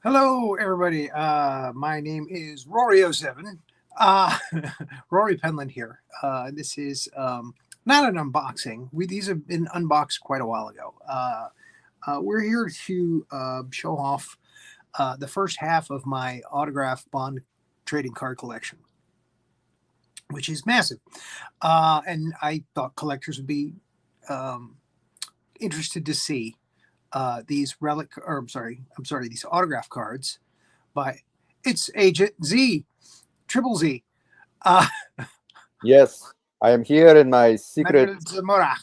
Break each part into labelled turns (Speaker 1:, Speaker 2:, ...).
Speaker 1: Hello, everybody. My name is Rory07. Uh, Rory Penland here. This is not an unboxing. These have been unboxed quite a while ago. We're here to show off the first half of my autograph bond trading card collection, which is massive. And I thought collectors would be um, interested to see these these autograph cards by it's Agent Z, Triple Z, uh,
Speaker 2: Yes, I am here in my secret.
Speaker 1: Manuel Zamora.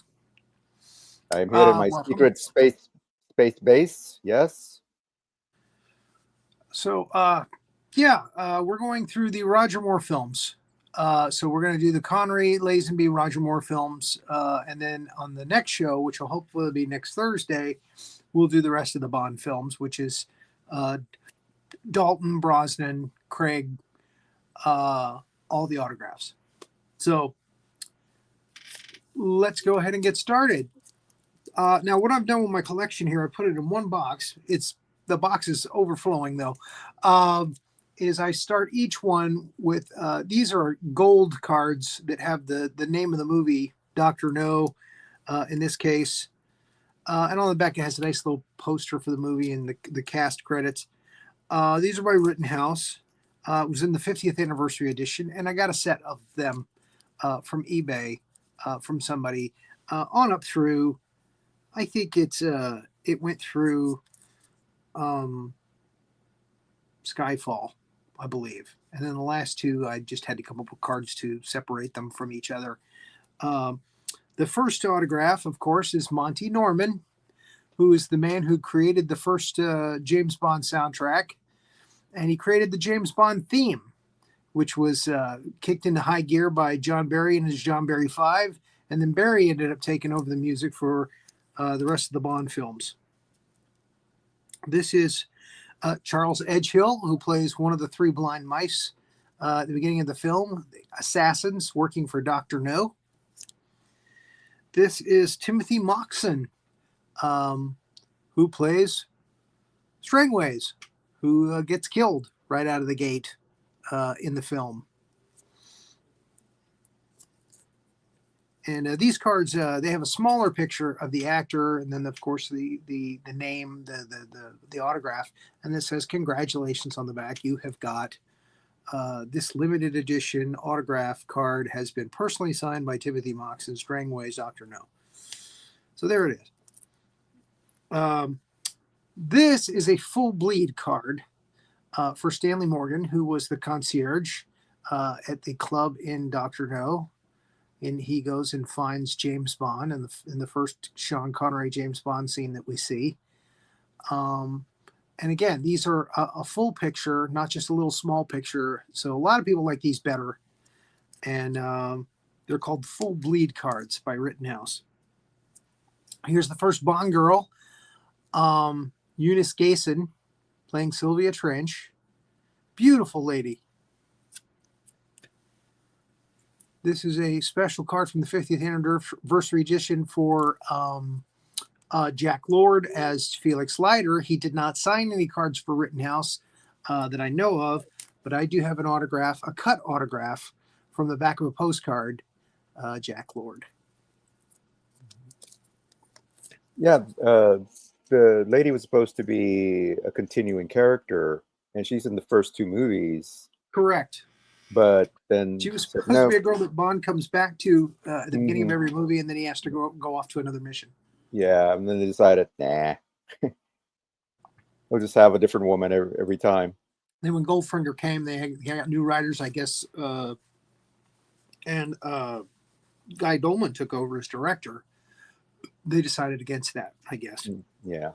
Speaker 2: I am here in my
Speaker 1: Welcome.
Speaker 2: secret space base. Yes.
Speaker 1: So, we're going through the Roger Moore films. So we're going to do the Connery, Lazenby, Roger Moore films, and then on the next show, which will hopefully be next Thursday, we'll do the rest of the Bond films, which is Dalton, Brosnan, Craig, all the autographs. So let's go ahead and get started. Now, what I've done with my collection here, I put it in one box. The box is overflowing though. Is I start each one with these are gold cards that have the name of the movie, Doctor No, in this case, and on the back it has a nice little poster for the movie and the cast credits. These are by Rittenhouse. It was in the 50th anniversary edition, and I got a set of them from eBay from somebody on up through. I think it went through Skyfall, I believe, and then the last two I just had to come up with cards to separate them from each other. The first autograph, of course, is Monty Norman, who is the man who created the first James Bond soundtrack, and he created the James Bond theme, which was kicked into high gear by John Barry and his John Barry 5, and then Barry ended up taking over the music for the rest of the Bond films. This is Charles Edgehill, who plays one of the three blind mice at the beginning of the film, the assassins working for Dr. No. This is Timothy Moxon, who plays Strangways, who gets killed right out of the gate in the film. And these cards, they have a smaller picture of the actor, and then of course the name, the autograph, and this says "Congratulations" on the back. You have got this limited edition autograph card has been personally signed by Timothy Moxon, Strangways, Doctor No. So there it is. This is a full bleed card for Stanley Morgan, who was the concierge at the club in Doctor No. And he goes and finds James Bond in the first Sean Connery James Bond scene that we see. And again, these are a full picture, not just a little small picture. So a lot of people like these better. And they're called full bleed cards by Rittenhouse. Here's the first Bond girl, Eunice Gayson, playing Sylvia Trench. Beautiful lady. This is a special card from the 50th anniversary edition for Jack Lord as Felix Leiter. He did not sign any cards for Rittenhouse that I know of, but I do have an autograph, a cut autograph from the back of a postcard, Jack Lord.
Speaker 2: Yeah, the lady was supposed to be a continuing character, and she's in the first two movies.
Speaker 1: Correct.
Speaker 2: But then
Speaker 1: she was supposed to be a girl that Bond comes back to at the beginning of every movie, and then he has to go off to another mission.
Speaker 2: Yeah, and then they decided, nah, we'll just have a different woman every time.
Speaker 1: Then when Goldfinger came, they got new writers, I guess, and Guy Dolman took over as director. They decided against that, I guess.
Speaker 2: Yeah.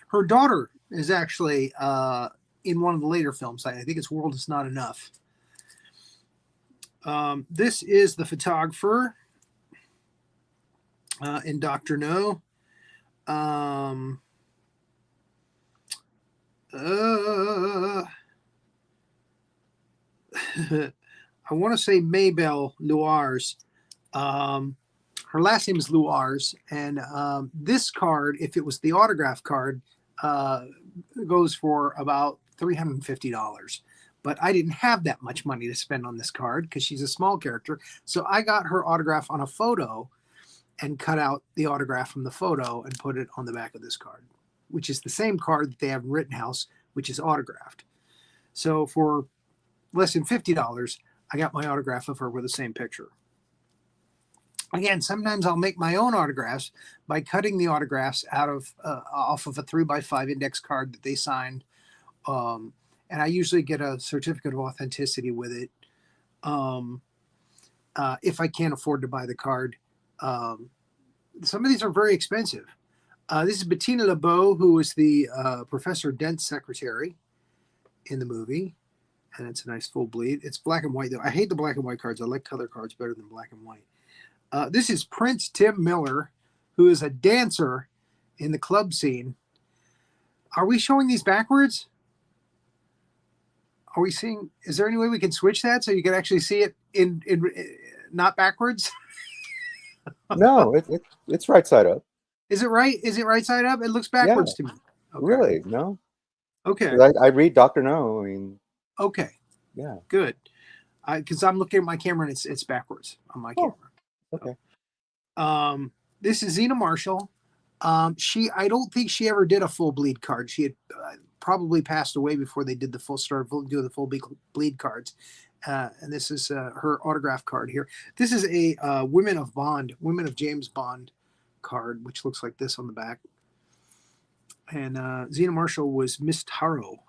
Speaker 1: Her daughter is actually in one of the later films. I think it's World Is Not Enough. This is the photographer in Dr. No. I want to say Maybelle Luars. Her last name is Luars. And this card, if it was the autograph card, uh, goes for about $350. But I didn't have that much money to spend on this card because she's a small character. So I got her autograph on a photo and cut out the autograph from the photo and put it on the back of this card, which is the same card that they have in Rittenhouse, which is autographed. So for less than $50, I got my autograph of her with the same picture. Again, sometimes I'll make my own autographs by cutting the autographs out of off of a 3x5 index card that they signed, and I usually get a certificate of authenticity with it. If I can't afford to buy the card, some of these are very expensive. This is Bettina LeBeau, who was the Professor Dent's secretary in the movie, and it's a nice full bleed. It's black and white though. I hate the black and white cards. I like color cards better than black and white. This is Prince Tim Miller, who is a dancer in the club scene. Are we showing these backwards? Are we seeing? Is there any way we can switch that so you can actually see it in not backwards?
Speaker 2: No, it's right side up.
Speaker 1: Is it right? Is it right side up? It looks backwards to me. Okay.
Speaker 2: Really? No.
Speaker 1: Okay.
Speaker 2: I read Dr. No. I mean.
Speaker 1: Okay.
Speaker 2: Yeah.
Speaker 1: Good. Because I'm looking at my camera and it's backwards on my camera.
Speaker 2: Okay.
Speaker 1: This is Zena Marshall. I don't think she ever did a full bleed card. She had probably passed away before they did the full do the full bleed cards. And this is her autograph card here. This is a Women of James Bond card, which looks like this on the back. And Zena Marshall was Miss Taro,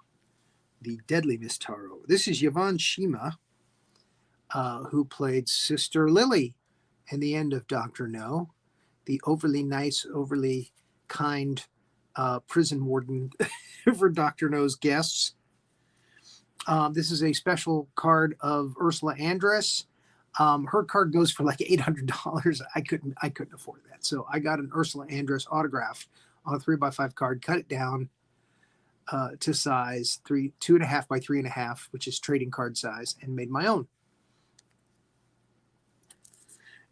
Speaker 1: the deadly Miss Taro. This is Yvonne Shima, who played Sister Lily in the end of Dr. No, the overly nice, overly kind prison warden for Dr. No's guests. This is a special card of Ursula Andress. Her card goes for like $800. I couldn't afford that. So I got an Ursula Andress autograph on a 3x5 card, cut it down to size 2.5 by 3.5, which is trading card size, and made my own.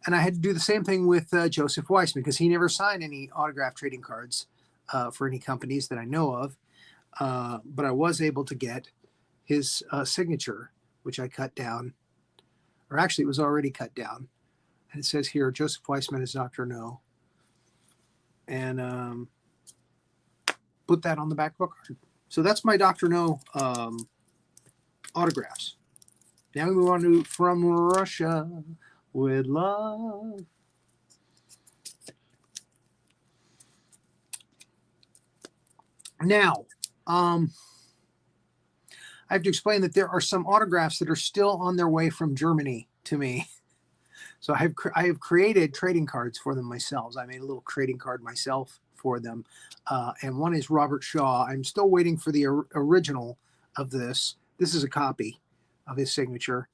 Speaker 1: And I had to do the same thing with Joseph Weiss because he never signed any autograph trading cards for any companies that I know of. But I was able to get his signature, which I cut down, or actually it was already cut down. And it says here, Joseph Weissman is Dr. No. And put that on the back of a card. So that's my Dr. No autographs. Now we move on to From Russia with Love. Now, I have to explain that there are some autographs that are still on their way from Germany to me. So I have created trading cards for them myself. I made a little trading card myself for them. And one is Robert Shaw. I'm still waiting for the original of this. This is a copy of his signature.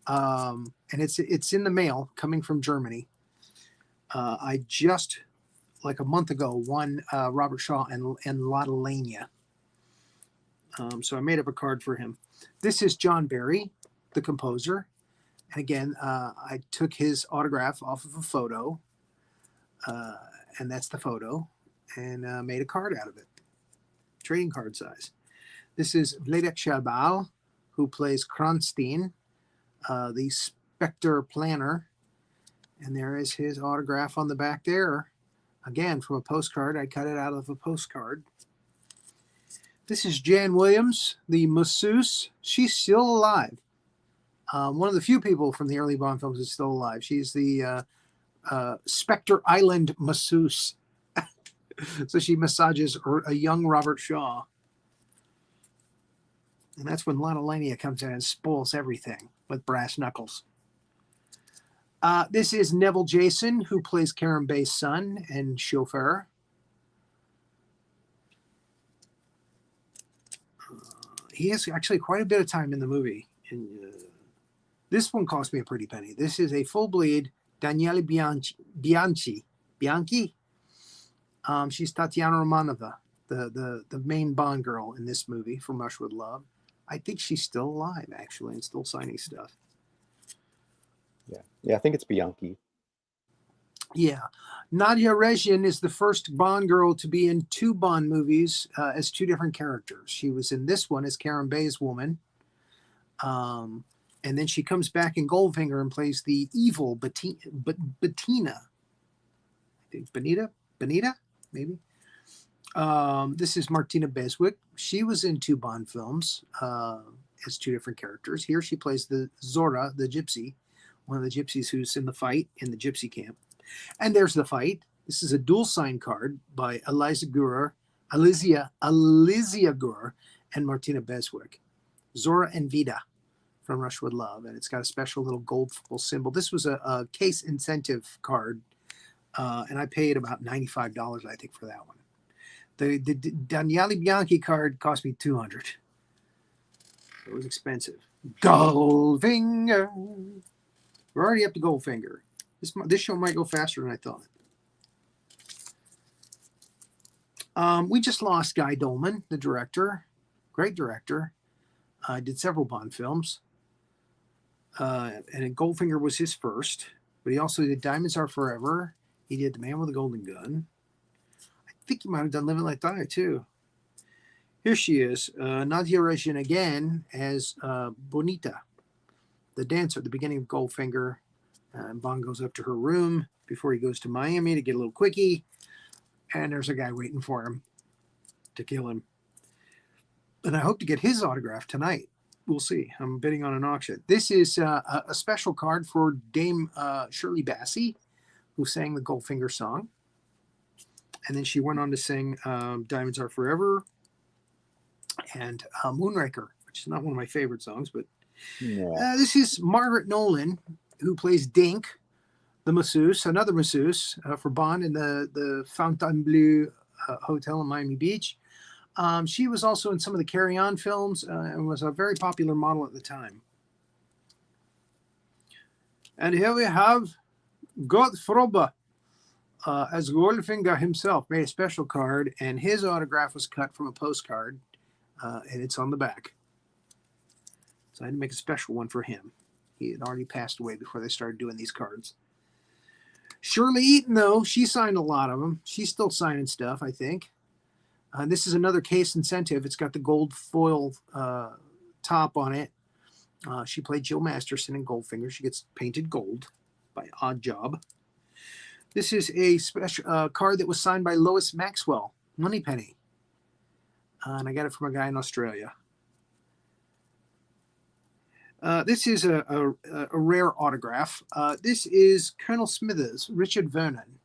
Speaker 1: And it's in the mail coming from Germany. I just, like a month ago, won Robert Shaw and Lotta Lania. So I made up a card for him. This is John Barry, the composer. And again, I took his autograph off of a photo, and that's the photo, and made a card out of it, trading card size. This is Vladek Shabal, who plays Kronstein, the Spectre planner. And there is his autograph on the back there. Again, from a postcard. I cut it out of a postcard. This is Jan Williams, the masseuse. She's still alive. One of the few people from the early Bond films is still alive. She's the Spectre Island masseuse. So she massages a young Robert Shaw. And that's when Lotta Lania comes in and spoils everything with brass knuckles. This is Neville Jason, who plays Karen Bay's son and chauffeur. He has actually quite a bit of time in the movie. And, this one cost me a pretty penny. This is a full bleed Daniele Bianchi. She's Tatiana Romanova, the main Bond girl in this movie from Rush with Love. I think she's still alive, actually, and still signing stuff.
Speaker 2: Yeah, I think it's Bianchi.
Speaker 1: Yeah. Nadia Regin is the first Bond girl to be in two Bond movies as two different characters. She was in this one as Karen Bay's woman. Um, and then she comes back in Goldfinger and plays the evil Bettina. I think Benita, maybe. This is Martina Beswick. She was in two Bond films as two different characters. Here she plays the Zora, the gypsy, one of the gypsies who's in the fight in the gypsy camp. And there's the fight. This is a dual sign card by Alizia Gur, and Martina Beswick. Zora and Vida from Rush with Love, and it's got a special little gold foil symbol. This was a case incentive card, and I paid about $95, I think, for that one. The Daniele Bianchi card cost me $200. It was expensive. Goldfinger. We're already up to Goldfinger. This show might go faster than I thought. We just lost Guy Dolman, the director. Great director. Did several Bond films. And Goldfinger was his first. But he also did Diamonds Are Forever. He did The Man with the Golden Gun. I think he might have done Live and Let Die, too. Here she is, Nadia Regin again as Bonita, the dancer at the beginning of Goldfinger. Bond goes up to her room before he goes to Miami to get a little quickie. And there's a guy waiting for him to kill him. And I hope to get his autograph tonight. We'll see. I'm bidding on an auction. This is a special card for Dame Shirley Bassey, who sang the Goldfinger song. And then she went on to sing Diamonds Are Forever and Moonraker, which is not one of my favorite songs, but this is Margaret Nolan, who plays Dink, the masseuse, another masseuse for Bond in the Fontainebleau Hotel in Miami Beach. She was also in some of the Carry On films and was a very popular model at the time. And here we have Gottfried as Goldfinger himself, made a special card, and his autograph was cut from a postcard, and it's on the back. So I had to make a special one for him. He had already passed away before they started doing these cards. Shirley Eaton, though, she signed a lot of them. She's still signing stuff, I think. This is another case incentive. It's got the gold foil top on it. She played Jill Masterson in Goldfinger. She gets painted gold by Odd Job. This is a special card that was signed by Lois Maxwell, Moneypenny. And I got it from a guy in Australia. This is a rare autograph. This is Colonel Smithers, Richard Vernon.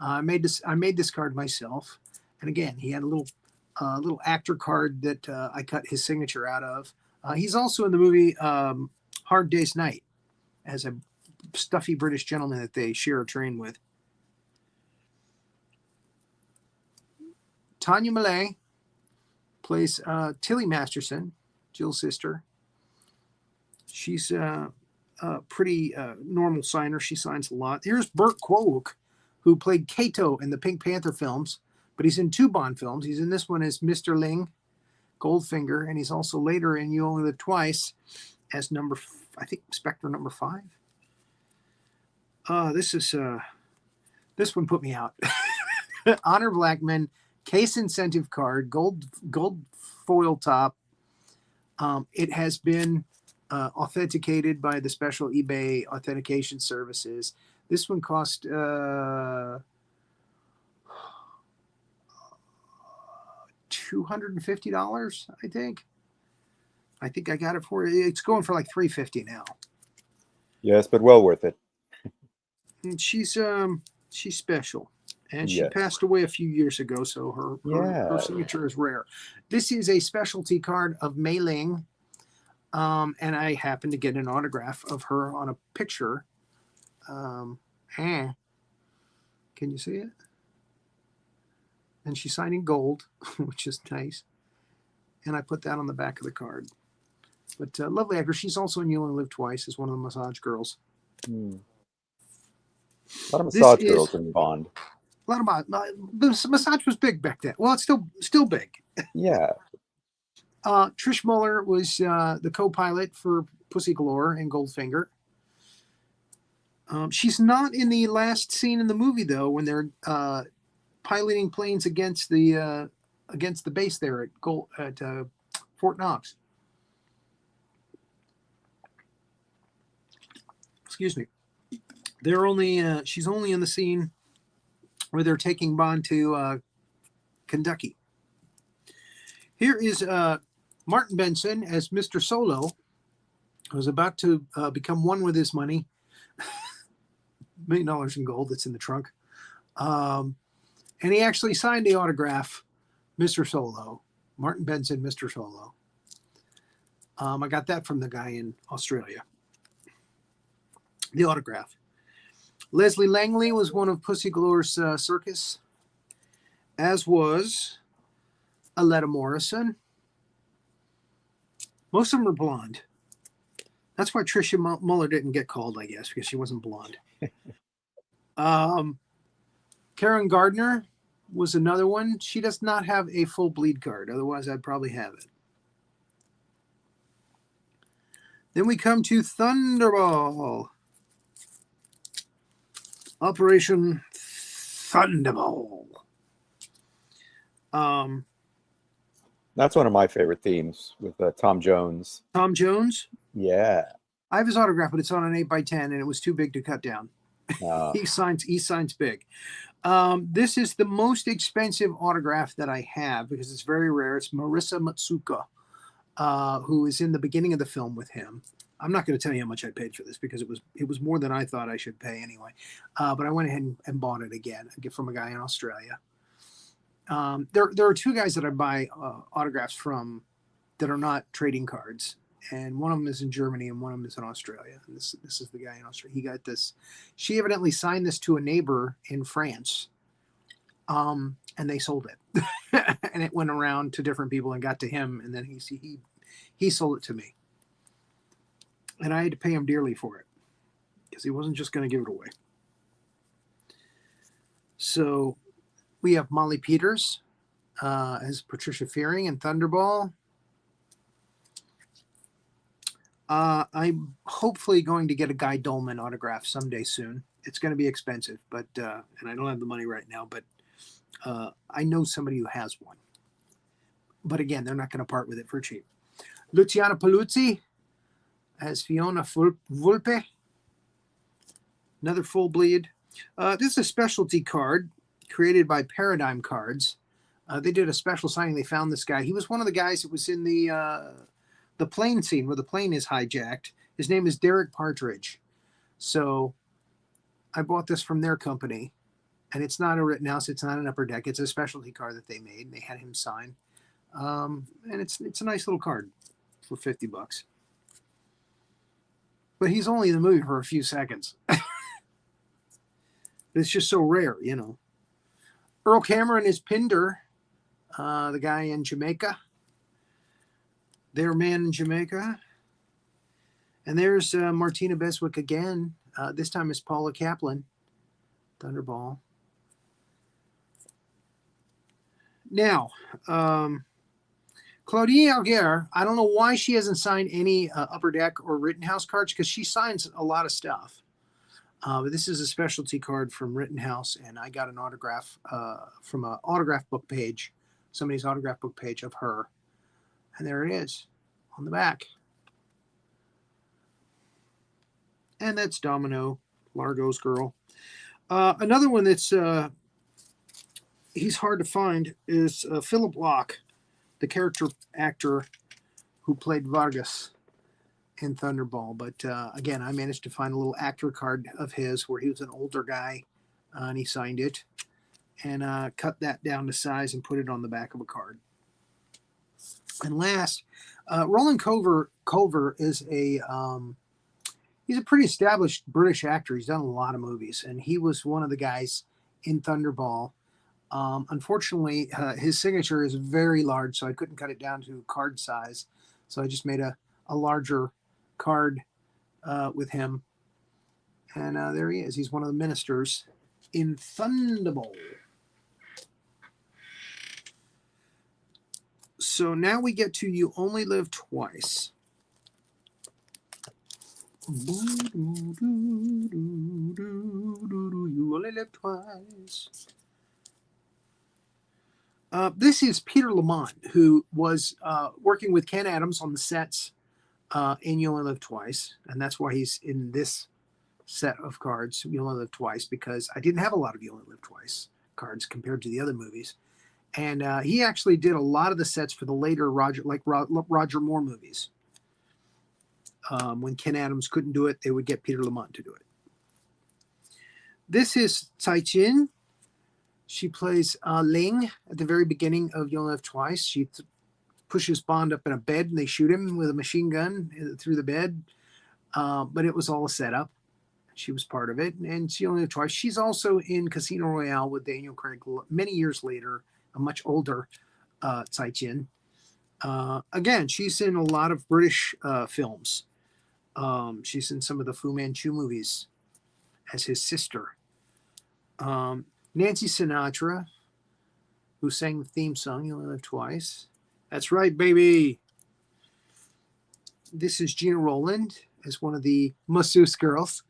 Speaker 1: I made this card myself. And again, he had a little actor card that I cut his signature out of. He's also in the movie Hard Day's Night as a stuffy British gentleman that they share a train with. Tanya Millay plays Tilly Masterson, Jill's sister. She's a pretty normal signer. She signs a lot. Here's Burt Kwok, who played Kato in the Pink Panther films, but he's in two Bond films. He's in this one as Mr. Ling, Goldfinger, and he's also later in You Only Live Twice as I think Spectre number 5. This one put me out. Honor Blackman, case incentive card, gold foil top. It has been authenticated by the special eBay authentication services. This one cost $250, I think. I think I got it for it's going for like $350 now.
Speaker 2: Yes, but well worth it.
Speaker 1: And she's special. And she passed away a few years ago, so her signature is rare. This is a specialty card of Mei Ling. And I happened to get an autograph of her on a picture. Can you see it? And she's signed in gold, which is nice. And I put that on the back of the card. But lovely actor. She's also in You Only Live Twice as one of the massage girls.
Speaker 2: A lot of massage girls in Bond.
Speaker 1: A lot of the massage was big back then. Well, it's still big.
Speaker 2: Yeah.
Speaker 1: Trish Muller was the co-pilot for Pussy Galore and Goldfinger. She's not in the last scene in the movie though, when they're piloting planes against the base there at Fort Knox. Excuse me. They're only she's only in the scene where they're taking Bond to Kentucky. Here is Martin Benson as Mr. Solo, who's about to become one with his money. $1 million in gold that's in the trunk. And he actually signed the autograph, Mr. Solo. Martin Benson, Mr. Solo. I got that from the guy in Australia. The autograph. Leslie Langley was one of Pussy Galore's circus, as was Aletta Morrison. Most of them are blonde. That's why Tricia Muller didn't get called, I guess, because she wasn't blonde. Karen Gardner was another one. She does not have a full bleed card. Otherwise, I'd probably have it. Then we come to Thunderball. Operation Thunderball.
Speaker 2: That's one of my favorite themes with Tom Jones.
Speaker 1: Tom Jones?
Speaker 2: Yeah.
Speaker 1: I have his autograph, but it's on an 8x10, and it was too big to cut down. He signs big. This is the most expensive autograph that I have because it's very rare. It's Marissa Matsuka, who is in the beginning of the film with him. I'm not going to tell you how much I paid for this because it was more than I thought I should pay anyway. But I went ahead and bought it again. I get from a guy in Australia. There are two guys that I buy autographs from that are not trading cards, and one of them is in Germany and one of them is in Australia. And this is the guy in Australia. He got this. She evidently signed this to a neighbor in France, and they sold it, and it went around to different people and got to him, and then he sold it to me. And I had to pay him dearly for it because he wasn't just going to give it away. So we have Molly Peters as Patricia Fearing in Thunderball. I'm hopefully going to get a Guy Dolman autograph someday soon. It's going to be expensive, but and I don't have the money right now, but I know somebody who has one. But again, they're not going to part with it for cheap. Luciana Paluzzi as Fiona Volpe. Another full bleed. This is a specialty card created by Paradigm Cards. They did a special signing. They found this guy. He was one of the guys that was in the plane scene where the plane is hijacked. His name is Derek Partridge. So I bought this from their company, and it's not a Rittenhouse. It's not an Upper Deck. It's a specialty card that they made, and they had him sign. And it's a nice little card for $50. But he's only in the movie for a few seconds. It's just so rare, you know. Earl Cameron is Pinder, the guy in Jamaica. Their man in Jamaica. And there's Martina Beswick again. This time it's Paula Kaplan, Thunderball. Now, Claudine Alguer, I don't know why she hasn't signed any Upper Deck or Rittenhouse cards because she signs a lot of stuff. But this is a specialty card from Rittenhouse, and I got an autograph from an autograph book page, somebody's autograph book page of her. And there it is on the back. And that's Domino, Largo's girl. Another one that's he's hard to find is Philip Locke, the character actor who played Vargas in Thunderball. But again, I managed to find a little actor card of his where he was an older guy, and he signed it and cut that down to size and put it on the back of a card. And last, Roland Culver is he's a pretty established British actor. He's done a lot of movies, and he was one of the guys in Thunderball. Unfortunately, his signature is very large, so I couldn't cut it down to card size. So I just made a larger card with him. And there he is. He's one of the ministers in Thunderball. So now we get to You Only Live Twice. You only live twice. This is Peter Lamont, who was working with Ken Adams on the sets in You Only Live Twice. And that's why he's in this set of cards, You Only Live Twice, because I didn't have a lot of You Only Live Twice cards compared to the other movies. And he actually did a lot of the sets for the later Roger Moore movies. When Ken Adams couldn't do it, they would get Peter Lamont to do it. This is Tsai Chin. She plays Ling at the very beginning of You Only Live Twice. She pushes Bond up in a bed and they shoot him with a machine gun through the bed. But it was all a setup. She was part of it. And She Only Lived Twice. She's also in Casino Royale with Daniel Craig many years later, a much older Tsai Chin. Again, she's in a lot of British films. She's in some of the Fu Manchu movies as his sister. Nancy Sinatra, who sang the theme song, You Only Live Twice. That's right, baby. This is Gina Rowland as one of the masseuse girls.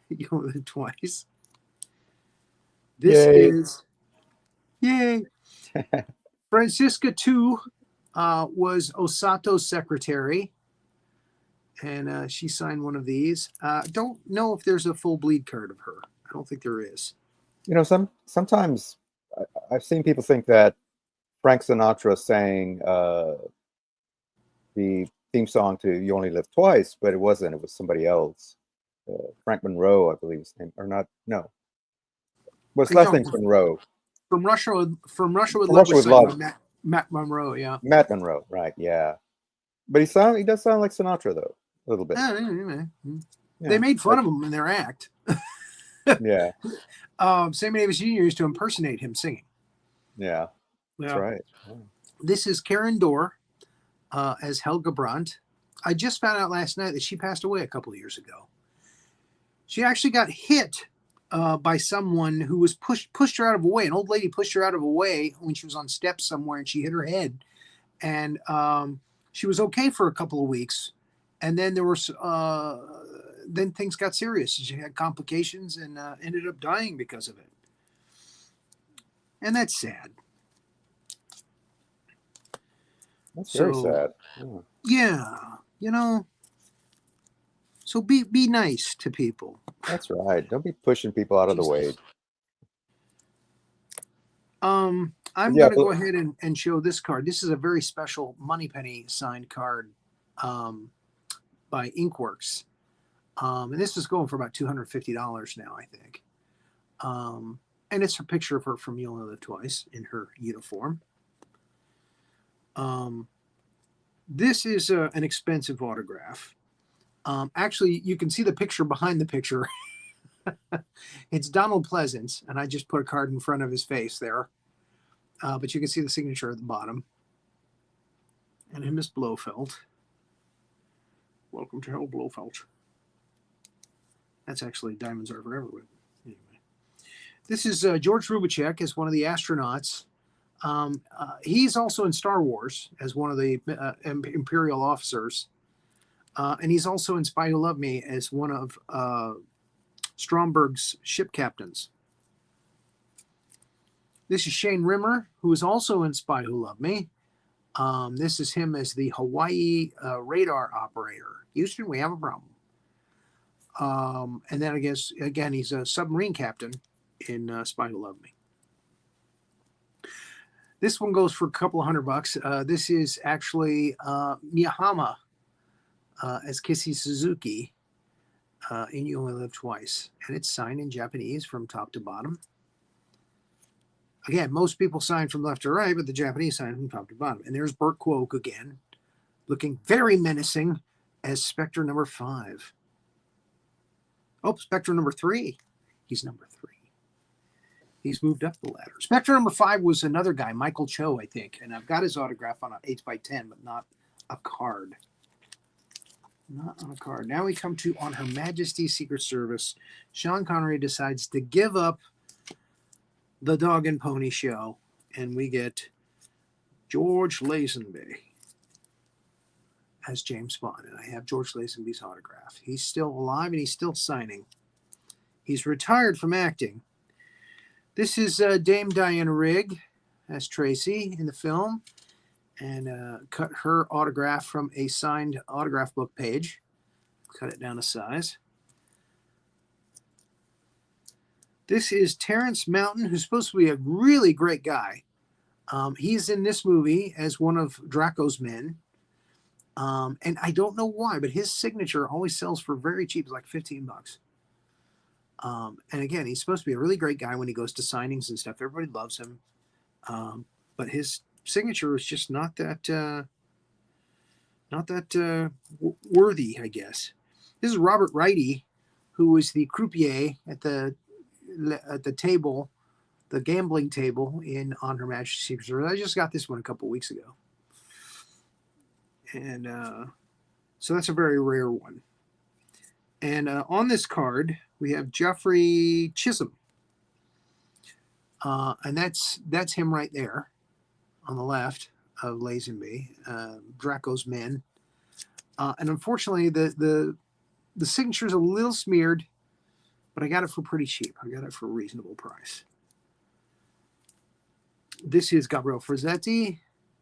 Speaker 1: You Only Live Twice. This is, yay. Francisca Tu was Osato's secretary. And she signed one of these. Don't know if there's a full bleed card of her. I don't think there is.
Speaker 2: You know, sometimes I've seen people think that Frank Sinatra sang the theme song to You Only Live Twice, but it wasn't. It was somebody else. Frank Monroe, I believe his name, or not? No. Well, his last name's Monroe.
Speaker 1: From Russia with Love was sung by Matt Monroe, yeah.
Speaker 2: Matt Monroe, right? Yeah. But he does sound like Sinatra though, a little bit.
Speaker 1: Yeah. They made fun of him in their act.
Speaker 2: Yeah.
Speaker 1: Sammy Davis Jr. used to impersonate him singing.
Speaker 2: Yeah, that's right. Oh.
Speaker 1: This is Karen Dorr as Helga Brandt. I just found out last night that she passed away a couple of years ago. She actually got hit by someone who was pushed her out of a way. An old lady pushed her out of a way when she was on steps somewhere, and she hit her head. And she was okay for a couple of weeks, and then there was then things got serious. She had complications and ended up dying because of it. And that's sad.
Speaker 2: That's very sad. Oh.
Speaker 1: Yeah, you know. So be nice to people.
Speaker 2: That's right. Don't be pushing people out of the way.
Speaker 1: I'm going to go ahead and show this card. This is a very special Moneypenny signed card by Inkworks. And this is going for about $250 now, I think. And it's a picture of her from You Only Live Twice in her uniform. This is an expensive autograph. Actually, you can see the picture behind the picture. It's Donald Pleasance, and I just put a card in front of his face there. But you can see the signature at the bottom. And him is Blofeld. Welcome to Hell, Blofeld. That's actually Diamonds Are Forever. Anyway. This is George Rubicek as one of the astronauts. He's also in Star Wars as one of the Imperial officers. And he's also in Spy Who Loved Me as one of Stromberg's ship captains. This is Shane Rimmer, who is also in Spy Who Loved Me. This is him as the Hawaii radar operator. Houston, we have a problem. And then I guess, again, he's a submarine captain in Spy Who Loved Me. This one goes for a couple of $100. This is actually Miyahama as Kissy Suzuki in You Only Live Twice. And it's signed in Japanese from top to bottom. Again, most people sign from left to right, but the Japanese sign from top to bottom. And there's Burt Kwouk again, looking very menacing as Spectre number 5. Oh, Spectre number 3. He's number 3. He's moved up the ladder. Spectre number 5 was another guy, Michael Cho, I think. And I've got his autograph on an 8x10, but not a card. Not on a card. Now we come to On Her Majesty's Secret Service. Sean Connery decides to give up the Dog and Pony Show, and we get George Lazenby as James Bond, and I have George Lazenby's autograph. He's still alive and he's still signing. He's retired from acting. This is Dame Diana Rigg as Tracy in the film, and cut her autograph from a signed autograph book page. Cut it down to size. This is Terrence Mountain, who's supposed to be a really great guy. He's in this movie as one of Draco's men. And I don't know why, but his signature always sells for very cheap. It's like $15. And again, he's supposed to be a really great guy when he goes to signings and stuff. Everybody loves him. But his signature is just not that worthy, I guess. This is Robert Righty, who was the croupier at the table, the gambling table in On Her Majesty's Secret Service. I just got this one a couple weeks ago. And so that's a very rare one. And on this card, we have Jeffrey Chisholm. And that's him right there on the left of Lazenby, Draco's men. And unfortunately, the signature is a little smeared, but I got it for pretty cheap. I got it for a reasonable price. This is Gabriel Frazzetti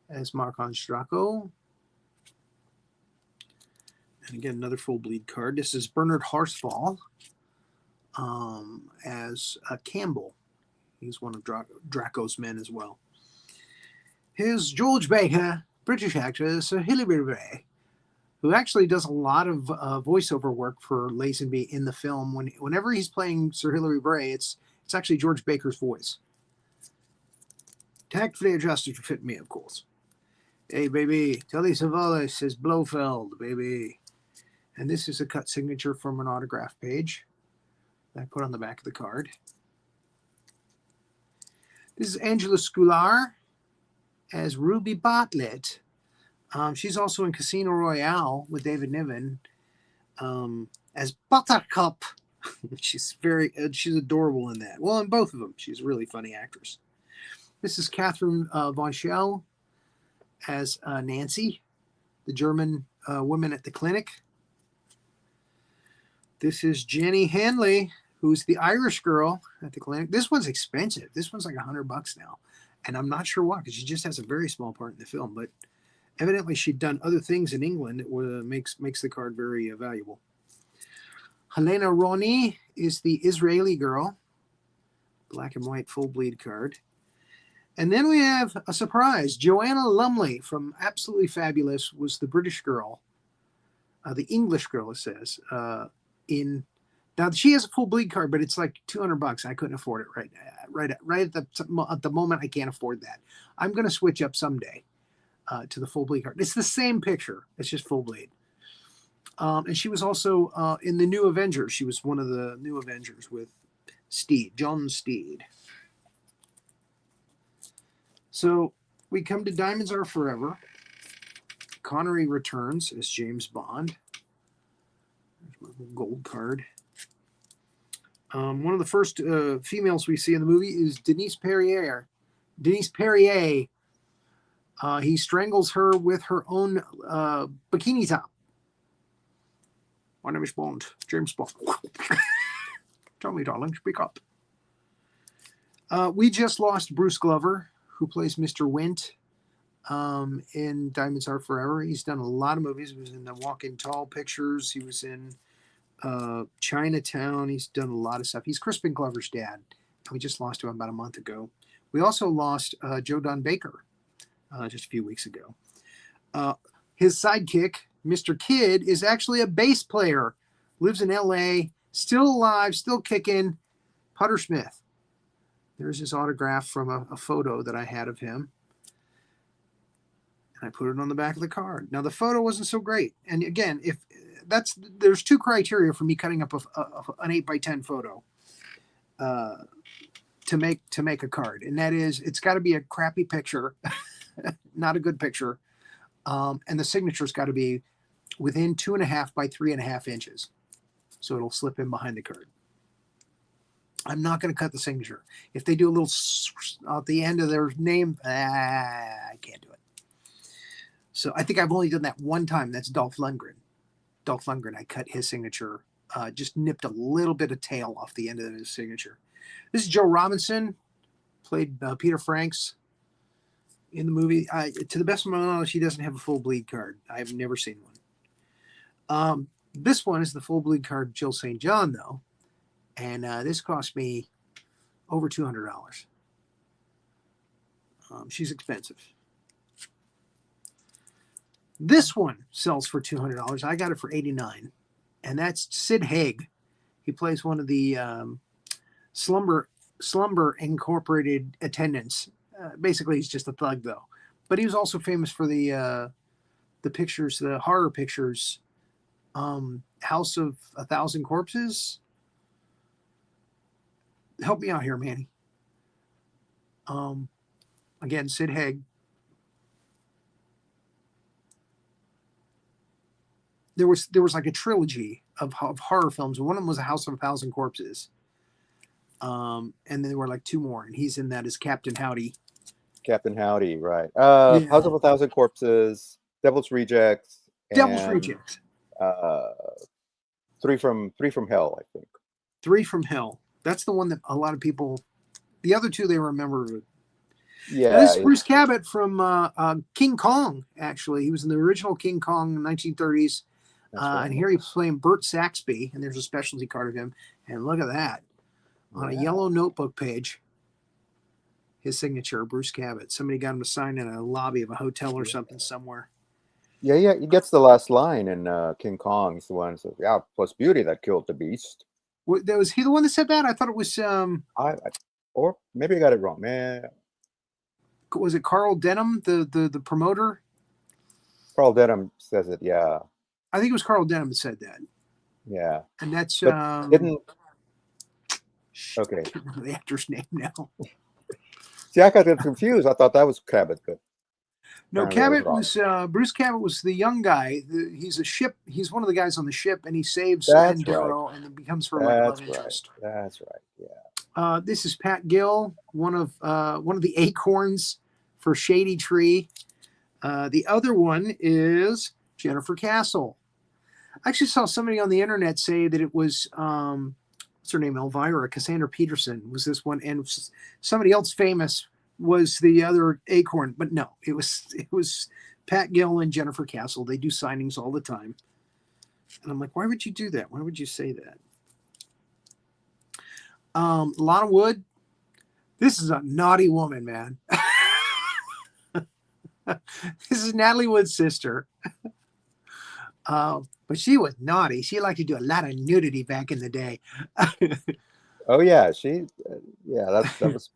Speaker 1: as Marc-Ange Draco. And again, another full bleed card. This is Bernard Horsfall as Campbell. He's one of Draco's men as well. Here's George Baker, British actor, Sir Hilary Ray, who actually does a lot of voiceover work for Lazenby in the film. Whenever he's playing Sir Hilary Ray, it's actually George Baker's voice. Tactfully adjusted to fit me, of course. Hey, baby, Telly Savalas says Blofeld, baby. And this is a cut signature from an autograph page that I put on the back of the card. This is Angela Scular as Ruby Bartlett. She's also in Casino Royale with David Niven as Buttercup. She's adorable in that. Well, in both of them, she's a really funny actress. This is Catherine Von Schell as Nancy, the German woman at the clinic. This is Jenny Hanley, who's the Irish girl at the clinic. This one's expensive. This one's like $100 now. And I'm not sure why, because she just has a very small part in the film. But evidently she'd done other things in England that makes the card very valuable. Helena Roni is the Israeli girl. Black and white full bleed card. And then we have a surprise. Joanna Lumley from Absolutely Fabulous was the British girl. The English girl, it says. Now she has a full bleed card, but it's like $200. I couldn't afford it right at the moment. I can't afford that. I'm going to switch up someday to the full bleed card. It's the same picture. It's just full bleed. And she was also in the New Avengers. She was one of the New Avengers with John Steed. So we come to Diamonds Are Forever. Connery returns as James Bond. There's my gold card. One of the first females we see in the movie is Denise Perrier. Denise Perrier. He strangles her with her own bikini top. My name is Bond, James Bond. Tell me, darling, speak up. We just lost Bruce Glover, who plays Mr. Wint in Diamonds Are Forever. He's done a lot of movies. He was in the Walking Tall pictures. He was in Chinatown. He's done a lot of stuff. He's Crispin Glover's dad. We just lost him about a month ago. We also lost Joe Don Baker just a few weeks ago. His sidekick, Mr. Kidd, is actually a bass player. Lives in L.A., still alive, still kicking. Putter Smith. There's his autograph from a photo that I had of him. And I put it on the back of the card. Now, the photo wasn't so great. And again, there's two criteria for me cutting up an 8x10 photo to make a card. And that is, it's got to be a crappy picture, not a good picture. And the signature's got to be within 2.5 by 3.5 inches. So it'll slip in behind the card. I'm not going to cut the signature. If they do a little at the end of their name, I can't do it. So I think I've only done that one time. That's Dolph Lundgren. Dolph Lundgren, I cut his signature, just nipped a little bit of tail off the end of his signature. This is Joe Robinson, played Peter Franks in the movie. To the best of my knowledge, he doesn't have a full bleed card. I've never seen one. This one is the full bleed card of Jill St. John, though. And this cost me over $200. She's expensive. This one sells for $200. I got it for $89. And that's Sid Haig. He plays one of the Slumber Incorporated attendants. Basically, he's just a thug, though. But he was also famous for the pictures, the horror pictures, House of a Thousand Corpses. Help me out here, Manny. Again, Sid Haig. There was like a trilogy of horror films. One of them was A House of a Thousand Corpses. And then there were like two more, and he's in that as Captain Howdy.
Speaker 2: Captain Howdy, right.
Speaker 1: Yeah.
Speaker 2: House of a Thousand Corpses, Devil's Rejects.
Speaker 1: Devil's Rejects.
Speaker 2: Three from Hell, I think.
Speaker 1: Three from Hell. That's the one that a lot of people, the other two they remember.
Speaker 2: Yeah.
Speaker 1: Now, this is Bruce Cabot from King Kong, actually. He was in the original King Kong in the 1930s. Right. And here he's playing Bert Saxby, and there's a specialty card of him. And look at that. On a yellow notebook page, his signature, Bruce Cabot. Somebody got him to sign in a lobby of a hotel or something somewhere.
Speaker 2: Yeah. He gets the last line in King Kong. He's the one who says, "Yeah, plus beauty that killed the beast."
Speaker 1: Was he the one that said that? I thought it was.
Speaker 2: Or maybe I got it wrong, man.
Speaker 1: Was it Carl Denham, the promoter?
Speaker 2: Carl Denham says it. Yeah.
Speaker 1: I think it was Carl Denham that said that.
Speaker 2: Yeah.
Speaker 1: And that's
Speaker 2: didn't. Okay.
Speaker 1: I can't remember the actor's name now.
Speaker 2: See, I got confused. I thought that was Cabot, but
Speaker 1: no, Cabot was Bruce Cabot was the young guy. He's a ship. He's one of the guys on the ship, and he saves Enduro, right. And it becomes her love interest.
Speaker 2: That's right. Yeah.
Speaker 1: This is Pat Gill, one of the acorns for Shady Tree. The other one is Jennifer Castle. I actually saw somebody on the internet say that it was what's her name, Elvira Cassandra Peterson was this one, and somebody else famous was the other acorn, but no, it was Pat Gill and Jennifer Castle. They do signings all the time, and I'm like, why would you do that? Why would you say that? Lana Wood, this is a naughty woman, man. This is Natalie Wood's sister. But she was naughty. She liked to do a lot of nudity back in the day.
Speaker 2: Oh yeah, that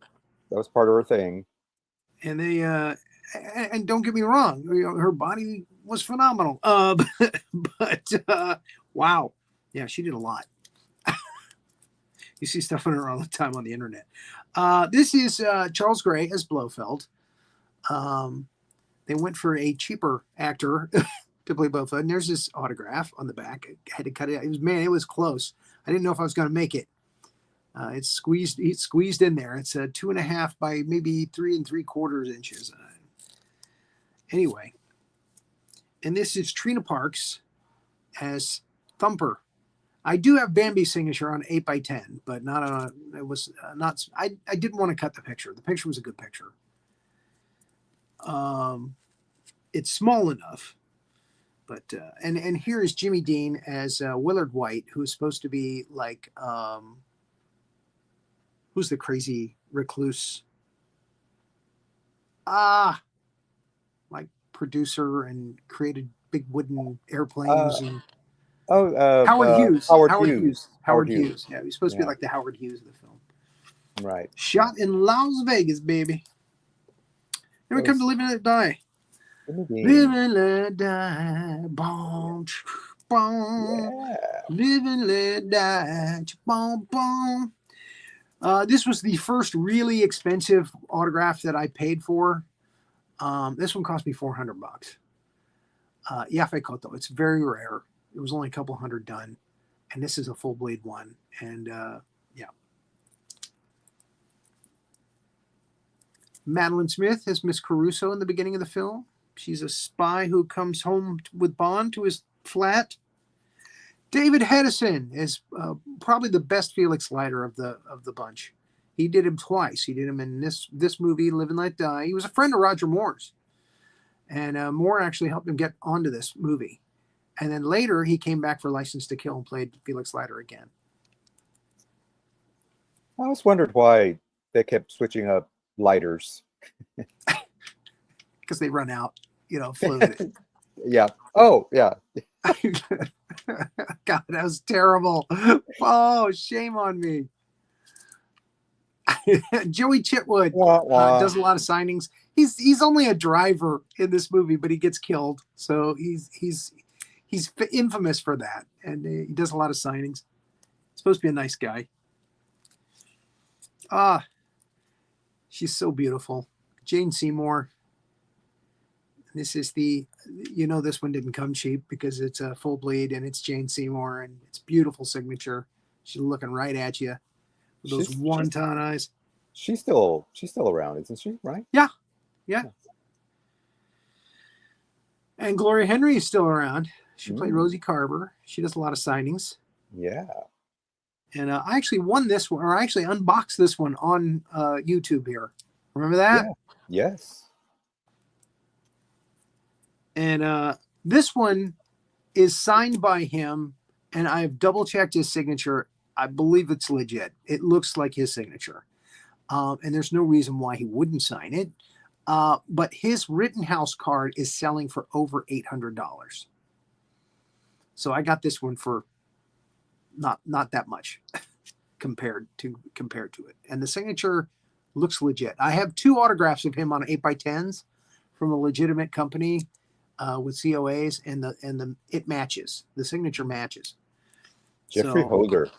Speaker 2: was part of her thing.
Speaker 1: And they and don't get me wrong, her body was phenomenal. But wow, yeah, she did a lot. You see stuff on her all the time on the internet. This is Charles Gray as Blofeld. They went for a cheaper actor to play Blofeld. And there's this autograph on the back. I had to cut it. It was close. I didn't know if I was going to make it. It's squeezed in there. It's 2.5 by maybe 3 3/4 inches. Anyway, and this is Trina Parks as Thumper. I do have Bambi's signature on 8 by 10, but not on. It was not. I didn't want to cut the picture. The picture was a good picture. It's small enough, but and here is Jimmy Dean as Willard White, who is supposed to be like who's the crazy recluse? Like producer and created big wooden airplanes and. Howard Hughes. Howard Hughes. Yeah, he's supposed to be like the Howard Hughes of the film.
Speaker 2: Right.
Speaker 1: Shot in Las Vegas, baby. Then we come to Live and Let Die. Live and Let Die. Boom, boom. Yeah. Live and Let Die. Boom, boom. This was the first really expensive autograph that I paid for. This one cost me $400. Yafe Koto. It's very rare. It was only a couple hundred done, and this is a full blade one. And yeah, Madeline Smith as Miss Caruso in the beginning of the film. She's a spy who comes home with Bond to his flat. David Hedison is probably the best Felix Leiter of the bunch. He did him twice. He did him in this movie, Live and Let Die. He was a friend of Roger Moore's, and Moore actually helped him get onto this movie. And then later he came back for License to Kill and played Felix Leiter again.
Speaker 2: I always wondered why they kept switching up lighters.
Speaker 1: Because they run out, fluid.
Speaker 2: Yeah. Oh, yeah.
Speaker 1: God, that was terrible. Oh, shame on me. Joey Chitwood does a lot of signings. He's only a driver in this movie, but he gets killed, so he's infamous for that, and he does a lot of signings. He's supposed to be a nice guy. She's so beautiful, Jane Seymour. This is this one didn't come cheap because it's a full bleed and it's Jane Seymour and it's beautiful signature. She's looking right at you with those wonton eyes.
Speaker 2: She's still around, isn't she? Right?
Speaker 1: Yeah. And Gloria Henry is still around. She played Rosie Carver. She does a lot of signings.
Speaker 2: Yeah.
Speaker 1: And I actually won this one, or I actually unboxed this one on YouTube here. Remember that?
Speaker 2: Yeah. Yes.
Speaker 1: And this one is signed by him, and I've double-checked his signature. I believe it's legit. It looks like his signature. And there's no reason why he wouldn't sign it. But his Rittenhouse card is selling for over $800. So I got this one for not that much compared to it. And the signature looks legit. I have 2 autographs of him on 8x10s from a legitimate company with COAs, and it matches. The signature matches.
Speaker 2: Jeffrey Holder.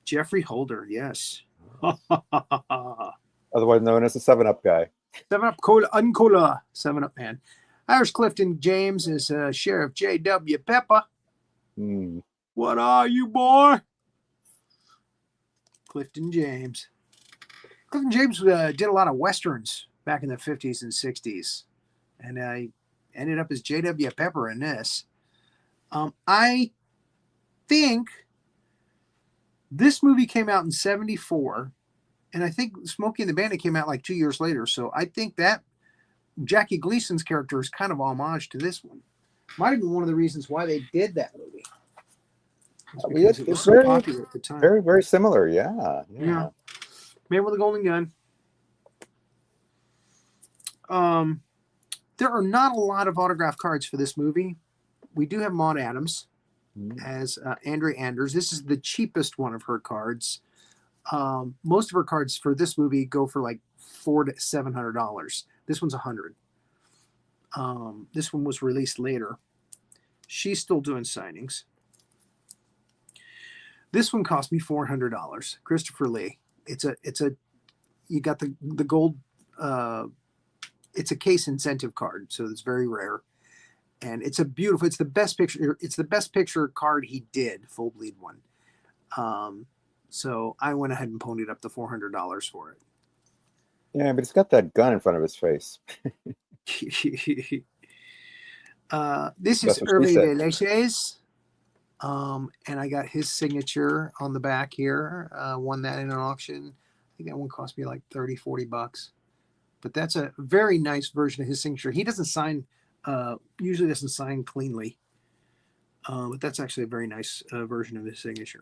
Speaker 1: Jeffrey Holder, yes.
Speaker 2: Otherwise known as the 7-Up guy.
Speaker 1: 7-Up Cola, 7-Up man. Irish Clifton James is Sheriff J.W. Pepper. What are you, boy? Clifton James. Clifton James did a lot of Westerns back in the 50s and 60s. And I ended up as J.W. Pepper in this. I think this movie came out in 74. And I think Smokey and the Bandit came out like 2 years later. So I think that Jackie Gleason's character is kind of homage to this one. Might have been one of the reasons why they did that movie. It was so popular at the time.
Speaker 2: Very, very similar. Yeah.
Speaker 1: Man with a Golden Gun. There are not a lot of autograph cards for this movie. We do have Maude Adams as Andrea Anders. This is the cheapest one of her cards. Most of her cards for this movie go for like $400 to $700. This one's $100. This one was released later. She's still doing signings. This one cost me $400. Christopher Lee. You got the gold. It's a case incentive card, so it's very rare, and it's the best picture. It's the best picture card he did, full bleed one. So I went ahead and ponied up the $400 for it.
Speaker 2: Yeah, but it's got that gun in front of his face.
Speaker 1: This is Hervé Villechaize. And I got his signature on the back here. Won that in an auction. I think that one cost me like $30-$40. But that's a very nice version of his signature. He doesn't sign, usually doesn't sign cleanly. But that's actually a very nice version of his signature.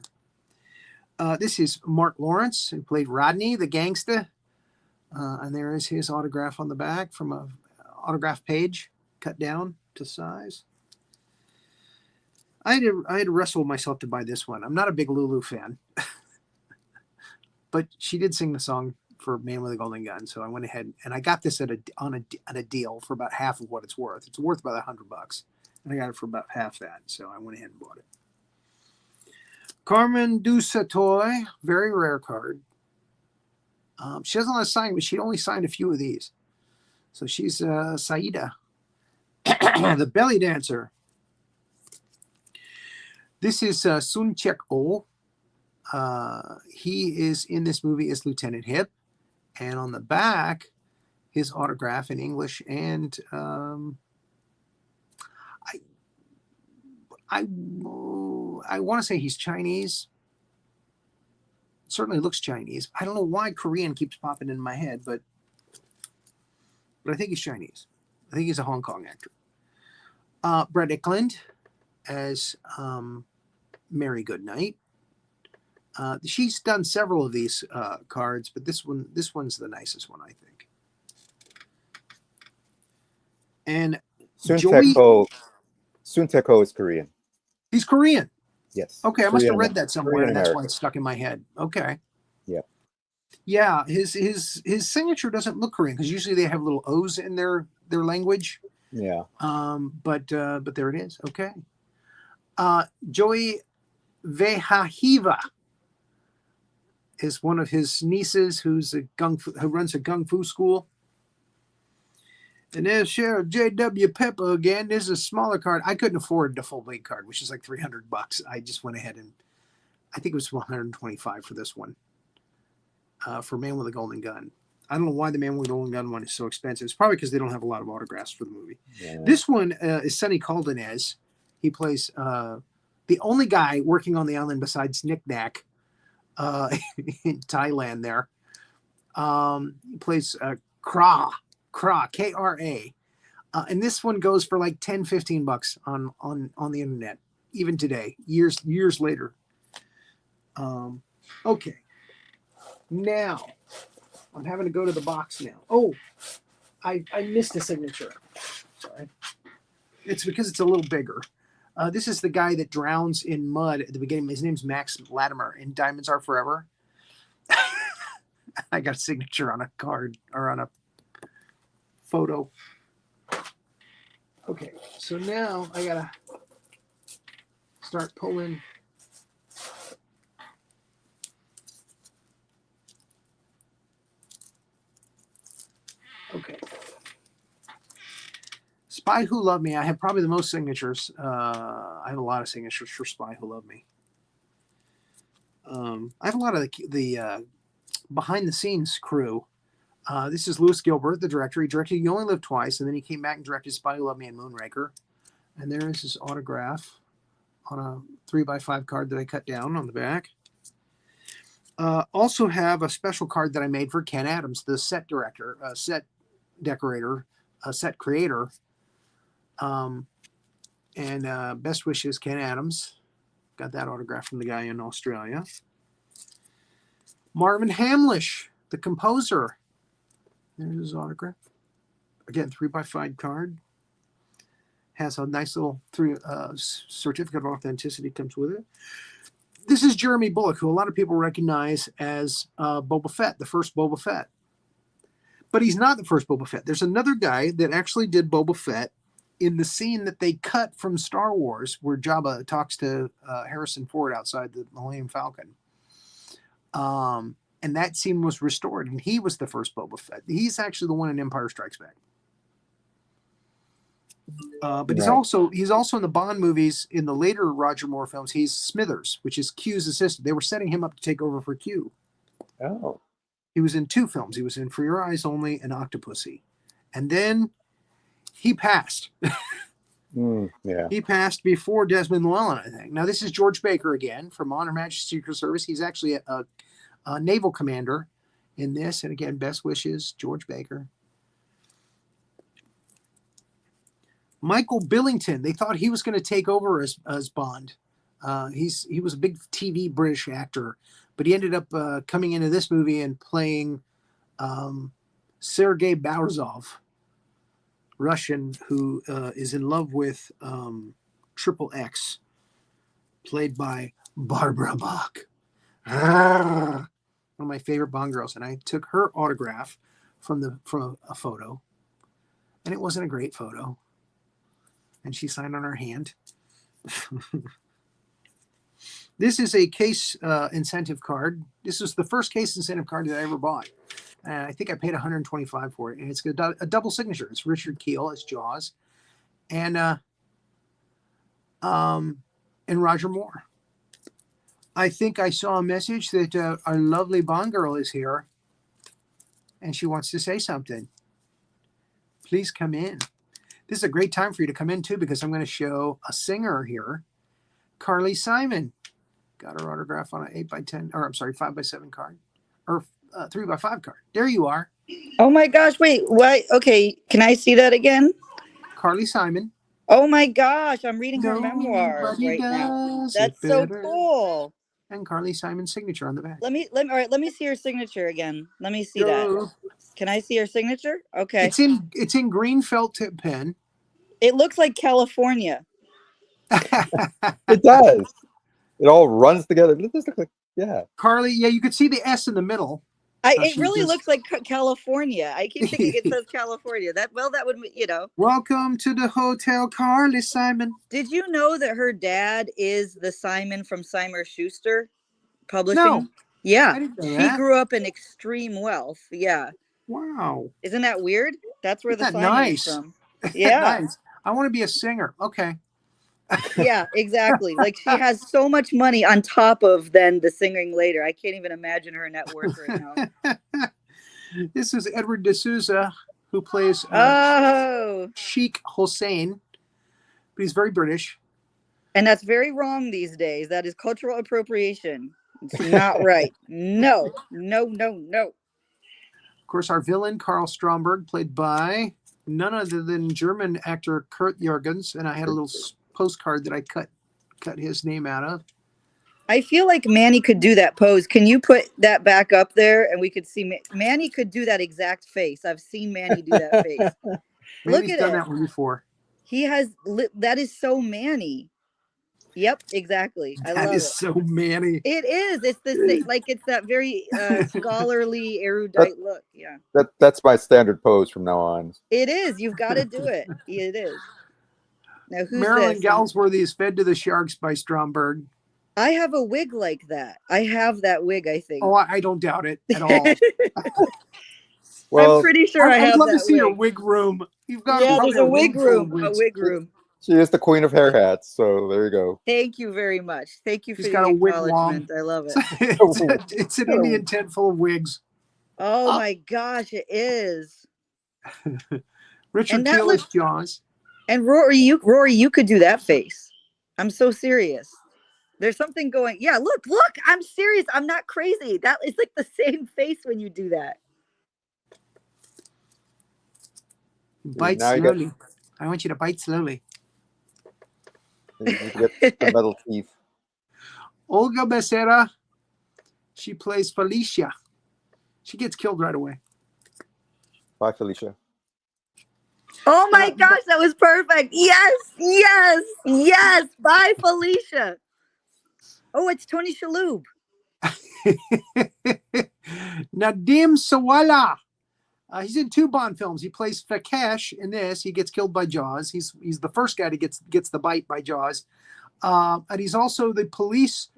Speaker 1: This is Mark Lawrence, who played Rodney, the gangster. And there is his autograph on the back from a autograph page cut down to size. I had to wrestle with myself to buy this one. I'm not a big Lulu fan, but she did sing the song for Man with a Golden Gun, so I went ahead and I got this on a deal for about half of what it's worth. It's worth about $100, and I got it for about half that, so I went ahead and bought it. Carmen Dusatoy, very rare card. She doesn't want to sign, but she only signed a few of these. So she's Saida, the belly dancer. This is Sun Chek-oh. He is in this movie as Lieutenant Hip. And on the back, his autograph in English and I want to say he's Chinese. Certainly looks Chinese. I don't know why Korean keeps popping in my head, but I think he's Chinese. I think he's a Hong Kong actor. Brett Eklund as Mary Goodnight. She's done several of these cards, but this one's the nicest one, I think. And
Speaker 2: Sun
Speaker 1: Joy,
Speaker 2: Tae-ko is Korean.
Speaker 1: he's Korean.
Speaker 2: Yes.
Speaker 1: Okay, I must have read that somewhere,
Speaker 2: Korean
Speaker 1: and that's why
Speaker 2: American.
Speaker 1: it's stuck in my head. Okay.
Speaker 2: Yeah.
Speaker 1: Yeah, his signature doesn't look Korean because usually they have little O's in their language.
Speaker 2: Yeah.
Speaker 1: But there it is. Okay. Joey Vehahiva is one of his nieces who runs a kung fu school. And there's Sheriff J.W. Pepper again. This is a smaller card. I couldn't afford the full weight card, which is like $300. I just went ahead and I think it was $125 for this one. For Man with a Golden Gun. I don't know why the Man with a Golden Gun one is so expensive. It's probably because they don't have a lot of autographs for the movie. Yeah. This one is Sonny Cardenas. He plays the only guy working on the island besides Nick Nack in Thailand there. He plays Kra, K-R-A. And this one goes for like $10-15 on the internet, even today, years later. Okay. Now, I'm having to go to the box now. Oh, I missed a signature. Sorry. It's because it's a little bigger. This is the guy that drowns in mud at the beginning. His name's Max Latimer in Diamonds Are Forever. I got a signature on a card or on a photo. Okay, so now I gotta start pulling. Okay. Spy Who Loved Me. I have probably the most signatures. I have a lot of signatures for Spy Who Loved Me. I have a lot of the behind the scenes crew. This is Louis Gilbert, the director. He directed You Only Live Twice, and then he came back and directed Spy Who Loved Me and Moonraker. And there is his autograph on a 3x5 card that I cut down on the back. Also have a special card that I made for Ken Adams, the set director, set decorator, set creator. And best wishes, Ken Adams. Got that autograph from the guy in Australia. Marvin Hamlish, the composer. There's his autograph. Again, 3x5 card. Has a nice little certificate of authenticity comes with it. This is Jeremy Bulloch, who a lot of people recognize as Boba Fett, the first Boba Fett. But he's not the first Boba Fett. There's another guy that actually did Boba Fett in the scene that they cut from Star Wars, where Jabba talks to Harrison Ford outside the Millennium Falcon. And that scene was restored, and he was the first Boba Fett. He's actually the one in Empire Strikes Back. But he's also in the Bond movies. In the later Roger Moore films, he's Smithers, which is Q's assistant. They were setting him up to take over for Q.
Speaker 2: Oh.
Speaker 1: He was in 2 films. He was in For Your Eyes Only and Octopussy. And then he passed.
Speaker 2: Yeah.
Speaker 1: He passed before Desmond Llewellyn, I think. Now, this is George Baker again from On Her Majesty's Secret Service. He's actually a naval commander in this. And again, best wishes, George Baker. Michael Billington. They thought he was going to take over as Bond. He was a big TV British actor, but he ended up coming into this movie and playing Sergei Borisov, Russian, who is in love with Triple X, played by Barbara Bach. One of my favorite Bond girls, and I took her autograph from a photo, and it wasn't a great photo. And she signed on her hand. This is a case incentive card. This was the first case incentive card that I ever bought. I think I paid $125 for it. And it's a double signature. It's Richard Keel as Jaws. And Roger Moore. I think I saw a message that our lovely Bond girl is here. And she wants to say something. Please come in. This is a great time for you to come in, too, because I'm going to show a singer here Carly Simon got her autograph on an 8x10, or I'm sorry, 5x7 card, or 3x5 card. There you are.
Speaker 3: Oh my gosh! Wait, what? Okay, can I see that again?
Speaker 1: Carly Simon.
Speaker 3: Oh my gosh! I'm reading her memoirs
Speaker 1: Nobody
Speaker 3: right now.
Speaker 1: does it
Speaker 3: That's so
Speaker 1: better.
Speaker 3: cool.
Speaker 1: And Carly Simon's signature on the back.
Speaker 3: All right, let me see her signature again. Let me see that.
Speaker 1: Go.
Speaker 3: Can I see her signature? Okay.
Speaker 1: It's in green felt tip pen.
Speaker 3: It looks like California.
Speaker 2: It does. It all runs together. It does look like, yeah.
Speaker 1: Carly, yeah, you could see the S in the middle.
Speaker 3: It really looks like California. I keep thinking it says California. That would,
Speaker 1: Welcome to the hotel, Carly Simon.
Speaker 3: Did you know that her dad is the Simon from Simon Schuster Publishing?
Speaker 1: No.
Speaker 3: Yeah.
Speaker 1: I didn't know
Speaker 3: She
Speaker 1: that.
Speaker 3: grew up in extreme wealth. Yeah.
Speaker 1: Wow.
Speaker 3: Isn't that weird? That's where
Speaker 1: Isn't
Speaker 3: the
Speaker 1: that
Speaker 3: Simon
Speaker 1: nice?
Speaker 3: is from. Yeah.
Speaker 1: Nice. I want to be a singer. Okay.
Speaker 3: Yeah, exactly. Like she has so much money on top of then the singing later. I can't even imagine her net worth right now.
Speaker 1: This is Edward D'Souza, who plays Sheikh Hossein, but he's very British.
Speaker 3: And that's very wrong these days. That is cultural appropriation. It's not right. No.
Speaker 1: Of course, our villain, Carl Stromberg, played by none other than German actor Kurt Jürgens, and I had a little postcard that I cut his name out of.
Speaker 3: I feel like Manny could do that pose. Can you put that back up there and we could see Manny could do that exact face. I've seen Manny do that face. Look at
Speaker 1: done
Speaker 3: it.
Speaker 1: That one before.
Speaker 3: He has that is so Manny. Yep, exactly. I love it.
Speaker 1: That is so Manny.
Speaker 3: It is. It's the like it's that very scholarly, erudite look. Yeah.
Speaker 2: That's my standard pose from now on.
Speaker 3: It is. You've got to do it. It is. Now who's
Speaker 1: Marilyn
Speaker 3: this?
Speaker 1: Galsworthy is fed to the sharks by Stromberg.
Speaker 3: I have a wig like that. I have that wig, I think.
Speaker 1: Oh, I don't doubt it at all.
Speaker 2: Well,
Speaker 3: I'm pretty sure I have
Speaker 1: I'd love
Speaker 3: that
Speaker 1: to see
Speaker 3: wig.
Speaker 1: your wig room. You've got
Speaker 3: there's a wig room. A wig room.
Speaker 2: She is the queen of hair hats, so there you go.
Speaker 3: Thank you very much. Thank you for
Speaker 1: She's
Speaker 3: the
Speaker 1: got a wig
Speaker 3: acknowledgement. I love it.
Speaker 1: It's an Indian tent full of wigs.
Speaker 3: Oh my gosh, it is.
Speaker 1: Richard Kiel is Jaws.
Speaker 3: And Rory, you could do that face. I'm so serious. There's something going. Yeah, look. I'm serious. I'm not crazy. That is like the same face when you do that.
Speaker 1: Bite slowly. I want you to bite slowly.
Speaker 2: You get the metal teeth.
Speaker 1: Olga Becerra. She plays Felicia. She gets killed right away.
Speaker 2: Bye, Felicia.
Speaker 3: Oh my gosh, that was perfect. Yes. Bye, Felicia. Oh, it's Tony Shalhoub.
Speaker 1: Nadim Sawala. He's in 2 Bond films. He plays Fakesh in this. He gets killed by Jaws. He's the first guy that gets the bite by Jaws. And he's also the police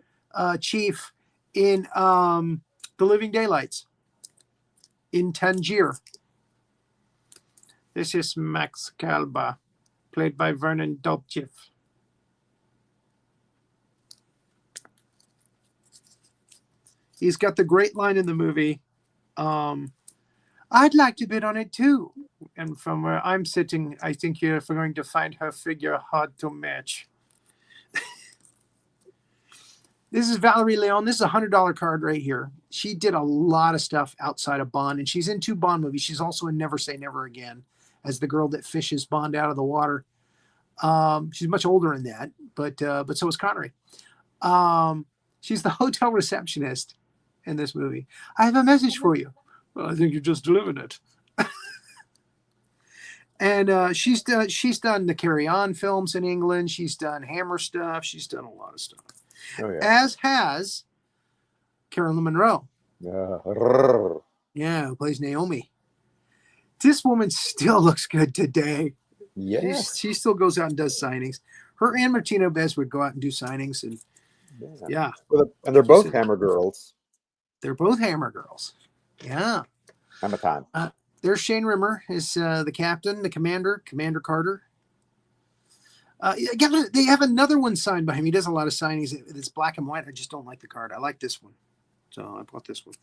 Speaker 1: chief in The Living Daylights in Tangier. This is Max Kalba, played by Vernon Dobchev. He's got the great line in the movie, I'd like to bid on it too. And from where I'm sitting, I think you're going to find her figure hard to match. This is Valerie Leon. This is a $100 card right here. She did a lot of stuff outside of Bond, and she's in 2 Bond movies. She's also in Never Say Never Again as the girl that fishes Bond out of the water. She's much older in that, but so is Connery. She's the hotel receptionist in this movie. I have a message for you. Well, I think you just delivered it. And she's done the Carry On films in England. She's done Hammer stuff. She's done a lot of stuff.
Speaker 2: Oh, yeah.
Speaker 1: As has Carolyn Monroe. Yeah, who plays Naomi. This woman still looks good today.
Speaker 2: Yes.
Speaker 1: She still goes out and does signings. Her and Martina Bez would go out and do signings. And yeah.
Speaker 2: And they're both Hammer girls.
Speaker 1: They're both Hammer girls. Yeah.
Speaker 2: Hammer time.
Speaker 1: There's Shane Rimmer, is the captain, the commander, Commander Carter. They have another one signed by him. He does a lot of signings. It's black and white. I just don't like the card. I like this one. So I bought this one.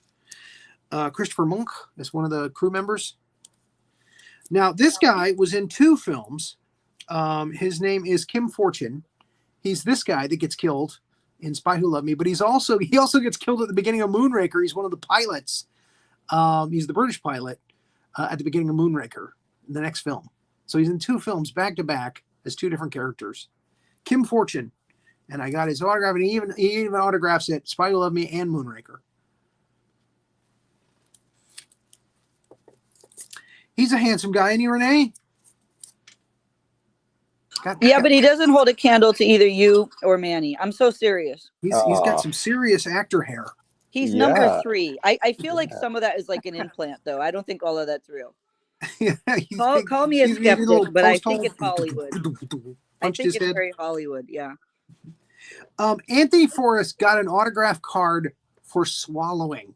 Speaker 1: Christopher Monk is one of the crew members. Now, this guy was in 2 films. His name is Kim Fortune. He's this guy that gets killed in Spy Who Loved Me, but he also gets killed at the beginning of Moonraker. He's one of the pilots. He's the British pilot at the beginning of Moonraker, in the next film. So he's in 2 films back to back as 2 different characters. Kim Fortune, and I got his autograph, and he even autographs it, Spy Who Loved Me and Moonraker. He's a handsome guy, isn't he, Renee?
Speaker 3: Yeah, but he doesn't hold a candle to either you or Manny. I'm so serious.
Speaker 1: He's got some serious actor hair.
Speaker 3: He's number 3. I feel like some of that is like an implant, though. I don't think all of that's real. Call me a skeptic, but I think it's Hollywood. I think it's very Hollywood, yeah.
Speaker 1: Anthony Forrest got an autograph card for swallowing.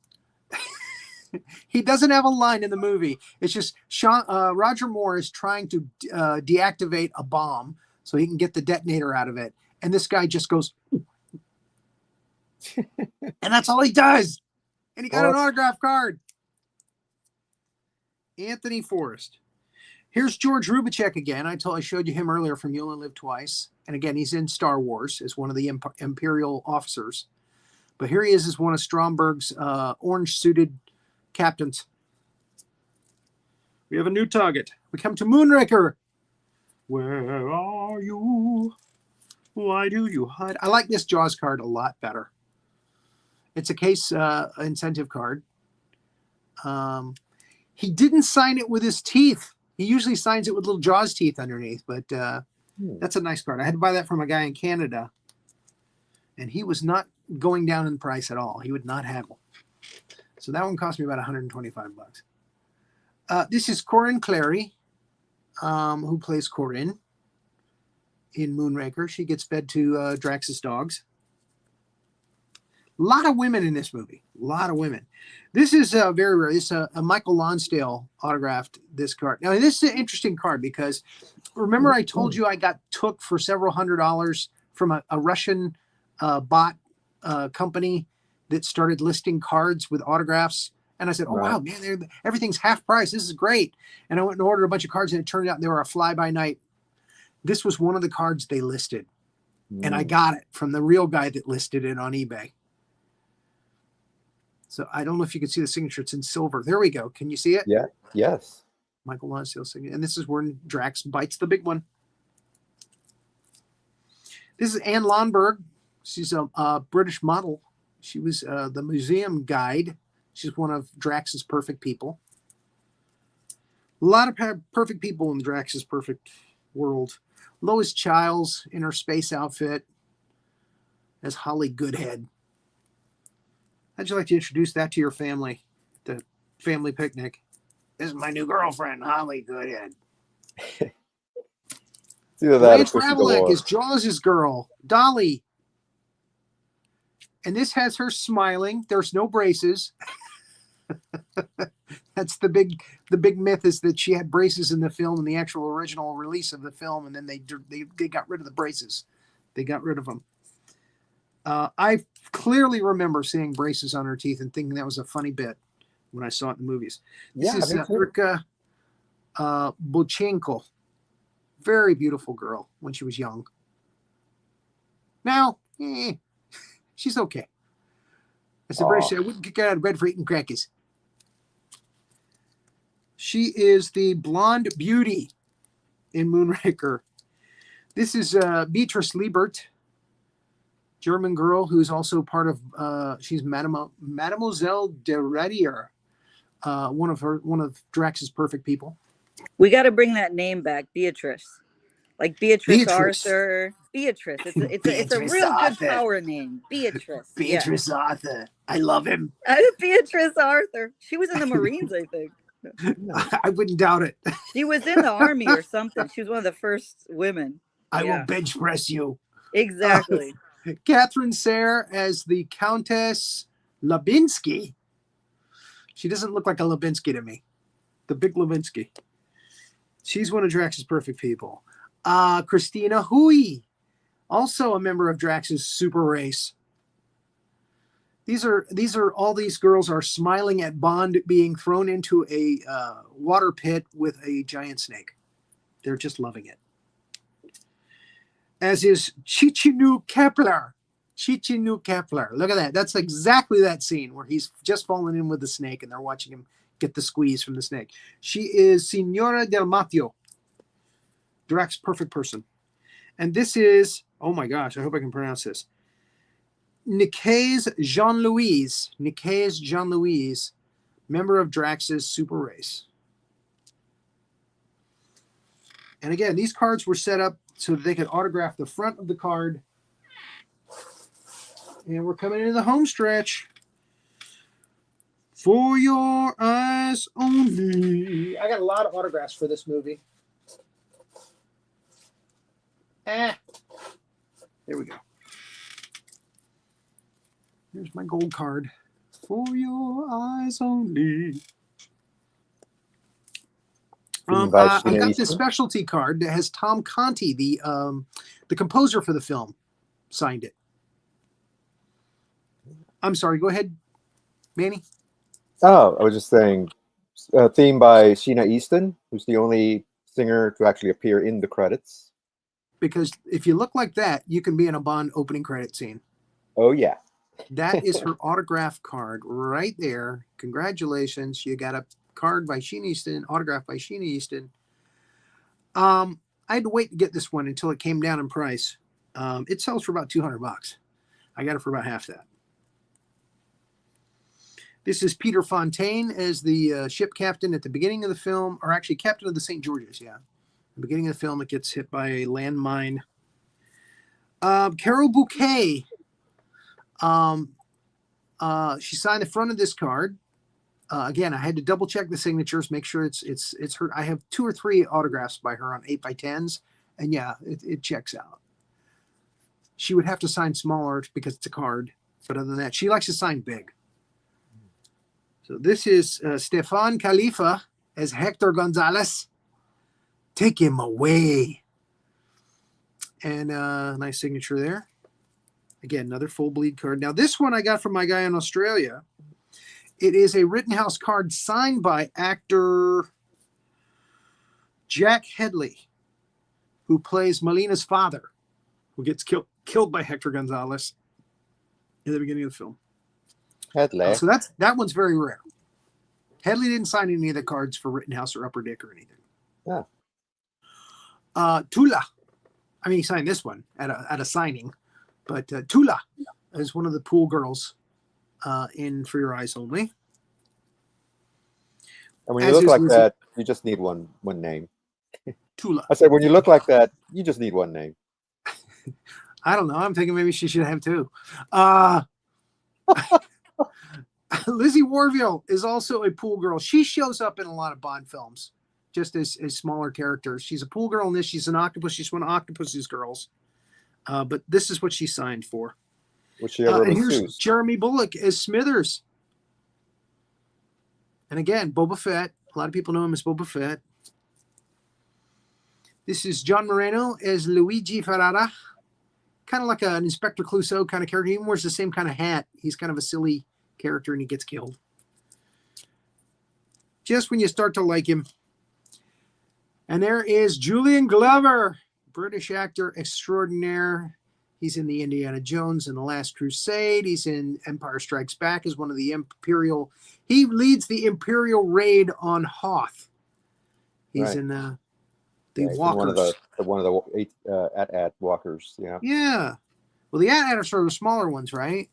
Speaker 1: He doesn't have a line in the movie. It's just Roger Moore is trying to deactivate a bomb so he can get the detonator out of it. And this guy just goes, and that's all he does. And he got an autograph card. Anthony Forrest. Here's George Rubicek again. I showed you him earlier from You Only Live Twice. And again, he's in Star Wars as one of the Imperial officers. But here he is as one of Stromberg's orange-suited captains. We have a new target. We come to Moonraker. Where are you? Why do you hide? I like this Jaws card a lot better. It's a case incentive card. He didn't sign it with his teeth. He usually signs it with little Jaws teeth underneath, but that's a nice card. I had to buy that from a guy in Canada, and he was not going down in price at all. He would not haggle. So that one cost me about $125. This is Corinne Clary, who plays Corinne in Moonraker. She gets fed to Drax's dogs. A lot of women in this movie. A lot of women. This is very rare. It's a Michael Lonsdale autographed this card. Now, this is an interesting card because remember I told you I got took for several $100s from a Russian bot company that started listing cards with autographs. And I said, oh, wow, man, everything's half price. This is great. And I went and ordered a bunch of cards, and it turned out they were a fly-by-night. This was one of the cards they listed. And I got it from the real guy that listed it on eBay. So I don't know if you can see the signature. It's in silver. There we go. Can you see it?
Speaker 2: Yeah. Yes.
Speaker 1: Michael Lonsdale signature. And this is where Drax bites the big one. This is Anne Lonberg. She's a British model. She was the museum guide. She's one of Drax's perfect people. A lot of perfect people in Drax's perfect world. Lois Chiles in her space outfit as Holly Goodhead. How'd you like to introduce that to your family? The family picnic. This is my new girlfriend, Holly Goodhead. Lance Ravlick is Jaws' girl, Dolly. And this has her smiling. There's no braces. That's the big myth, is that she had braces in the film, in the actual original release of the film, and then they got rid of the braces. They got rid of them. I clearly remember seeing braces on her teeth and thinking that was a funny bit when I saw it in the movies. This is Erika Bochenko. Very beautiful girl when she was young. Now, she's okay. As the British say, I wouldn't kick her out of bed for eating crackers. She is the blonde beauty in Moonraker. This is Beatrice Liebert, German girl who's also part of, she's Mademoiselle de Radier, one of Drax's perfect people.
Speaker 3: We got to bring that name back, Beatrice. Like Beatrice Arthur. Beatrice. It's a real Arthur. Good power name. Beatrice.
Speaker 1: Beatrice Arthur. I love him.
Speaker 3: Beatrice Arthur. She was in the Marines, I think.
Speaker 1: I wouldn't doubt it.
Speaker 3: She was in the army or something. She was one of the first women.
Speaker 1: I will bench press you.
Speaker 3: Exactly.
Speaker 1: Catherine Sayre as the Countess Lubinsky. She doesn't look like a Lubinsky to me. The big Lubinsky. She's one of Drax's perfect people. Christina Hui, also a member of Drax's super race. These are all these girls are smiling at Bond being thrown into a water pit with a giant snake. They're just loving it. as is Chichinu Kepler. Chichinu Kepler. Look at that. That's exactly that scene where he's just fallen in with the snake and they're watching him get the squeeze from the snake. She is Signora del Mattio, Drax's perfect person. And this is, oh my gosh, I hope I can pronounce this. Nicaise Jean-Louise. Nicaise Jean-Louise, member of Drax's super race. And again, these cards were set up so that they could autograph the front of the card. And we're coming into the home stretch. For your eyes only. I got a lot of autographs for this movie. There we go. Here's my gold card. For your eyes only. I've got this specialty card that has Tom Conti, the composer for the film, signed it. I'm sorry. Go ahead, Manny.
Speaker 2: Oh, I was just saying, theme by Sheena Easton, who's the only singer to actually appear in the credits.
Speaker 1: Because if you look like that, you can be in a Bond opening credit scene.
Speaker 2: Oh, yeah.
Speaker 1: That is her autograph card right there. Congratulations. You got a card by Sheena Easton, autographed by Sheena Easton. I had to wait to get this one until it came down in price. It sells for about $200. I got it for about half that. This is Peter Fontaine as the ship captain at the beginning of the film, or actually captain of the St. George's, yeah. At the beginning of the film, it gets hit by a landmine. Carol Bouquet. She signed the front of this card. Again, I had to double check the signatures, make sure it's her. I have 2 or 3 autographs by her on 8x10s, and yeah, it checks out. She would have to sign smaller because it's a card, but other than that, she likes to sign big. So this is Stefan Khalifa as Hector Gonzalez. Take him away. And nice signature there. Again, another full bleed card. Now, this one I got from my guy in Australia. It is a Rittenhouse card signed by actor Jack Hedley, who plays Melina's father, who gets killed by Hector Gonzalez in the beginning of the film.
Speaker 2: Hedley.
Speaker 1: So that one's very rare. Hedley didn't sign any of the cards for Rittenhouse or Upper Dick or anything.
Speaker 2: Yeah.
Speaker 1: Tula. I mean, he signed this one at a signing, but Tula is one of the pool girls in For Your Eyes Only.
Speaker 2: And when you look like that, you just need one name.
Speaker 1: Tula.
Speaker 2: I said, when you look like that, you just need one name.
Speaker 1: I don't know. I'm thinking maybe she should have 2. Lizzie Warville is also a pool girl. She shows up in a lot of Bond films, just as smaller characters. She's a pool girl in this. She's an octopus. She's one of Octopus's girls. But this is what she signed for.
Speaker 2: Which she ever
Speaker 1: and here's Jeremy Bullock as Smithers. And again, Boba Fett. A lot of people know him as Boba Fett. This is John Moreno as Luigi Ferrara. Kind of like an Inspector Clouseau kind of character. He even wears the same kind of hat. He's kind of a silly character and he gets killed. Just when you start to like him. And there is Julian Glover, British actor extraordinaire. He's in the Indiana Jones and the Last Crusade. He's in Empire Strikes Back as one of the Imperial. He leads the Imperial raid on Hoth. He's in the Walkers.
Speaker 2: One of the 8 AT-AT walkers. Yeah.
Speaker 1: Yeah. Well, the AT-AT are sort of smaller ones, right?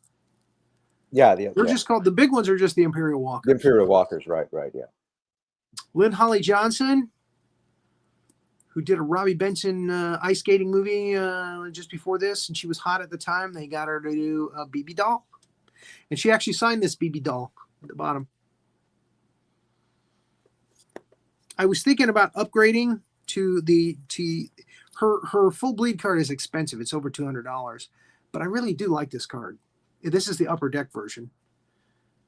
Speaker 2: Yeah.
Speaker 1: They're just called, the big ones are just the Imperial Walkers.
Speaker 2: The Imperial walkers, right, yeah.
Speaker 1: Lynn Holly Johnson, who did a Robbie Benson ice skating movie just before this, and she was hot at the time. They got her to do a BB doll, and she actually signed this BB doll at the bottom. I was thinking about upgrading to her full bleed card is expensive. It's over $200, but I really do like this card. This is the Upper Deck version,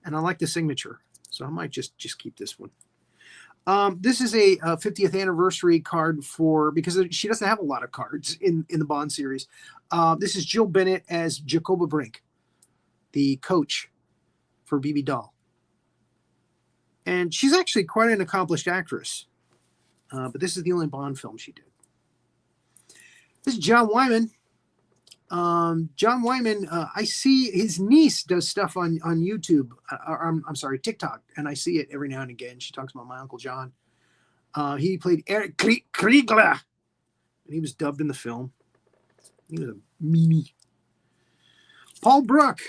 Speaker 1: and I like the signature, so I might just keep this one. This is a 50th anniversary card because she doesn't have a lot of cards in the Bond series. This is Jill Bennett as Jacoba Brink, the coach for BB Doll. And she's actually quite an accomplished actress. But this is the only Bond film she did. This is John Wyman. John Wyman, I see his niece does stuff on YouTube. I'm sorry, TikTok, and I see it every now and again. She talks about my Uncle John. He played Eric Kriegler, and he was dubbed in the film. He was a meanie. Paul Brook,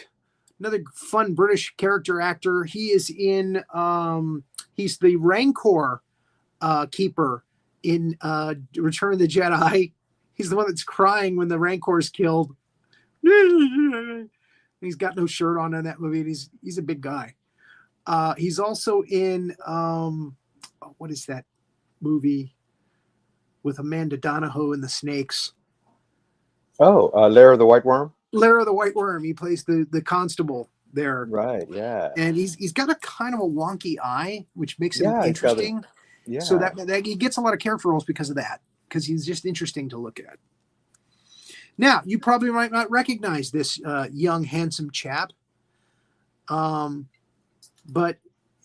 Speaker 1: another fun British character actor. He is in, he's the Rancor keeper in Return of the Jedi. He's the one that's crying when the Rancor is killed. He's got no shirt on in that movie. And he's a big guy. He's also in, what is that movie with Amanda Donohoe and the snakes?
Speaker 2: Oh, Lair of the White Worm?
Speaker 1: Lair of the White Worm. He plays the constable there.
Speaker 2: Right, yeah.
Speaker 1: And he's got a kind of a wonky eye, which makes him interesting.
Speaker 2: Yeah.
Speaker 1: So that he gets a lot of character roles because of that, because he's just interesting to look at. Now, you probably might not recognize this young, handsome chap, but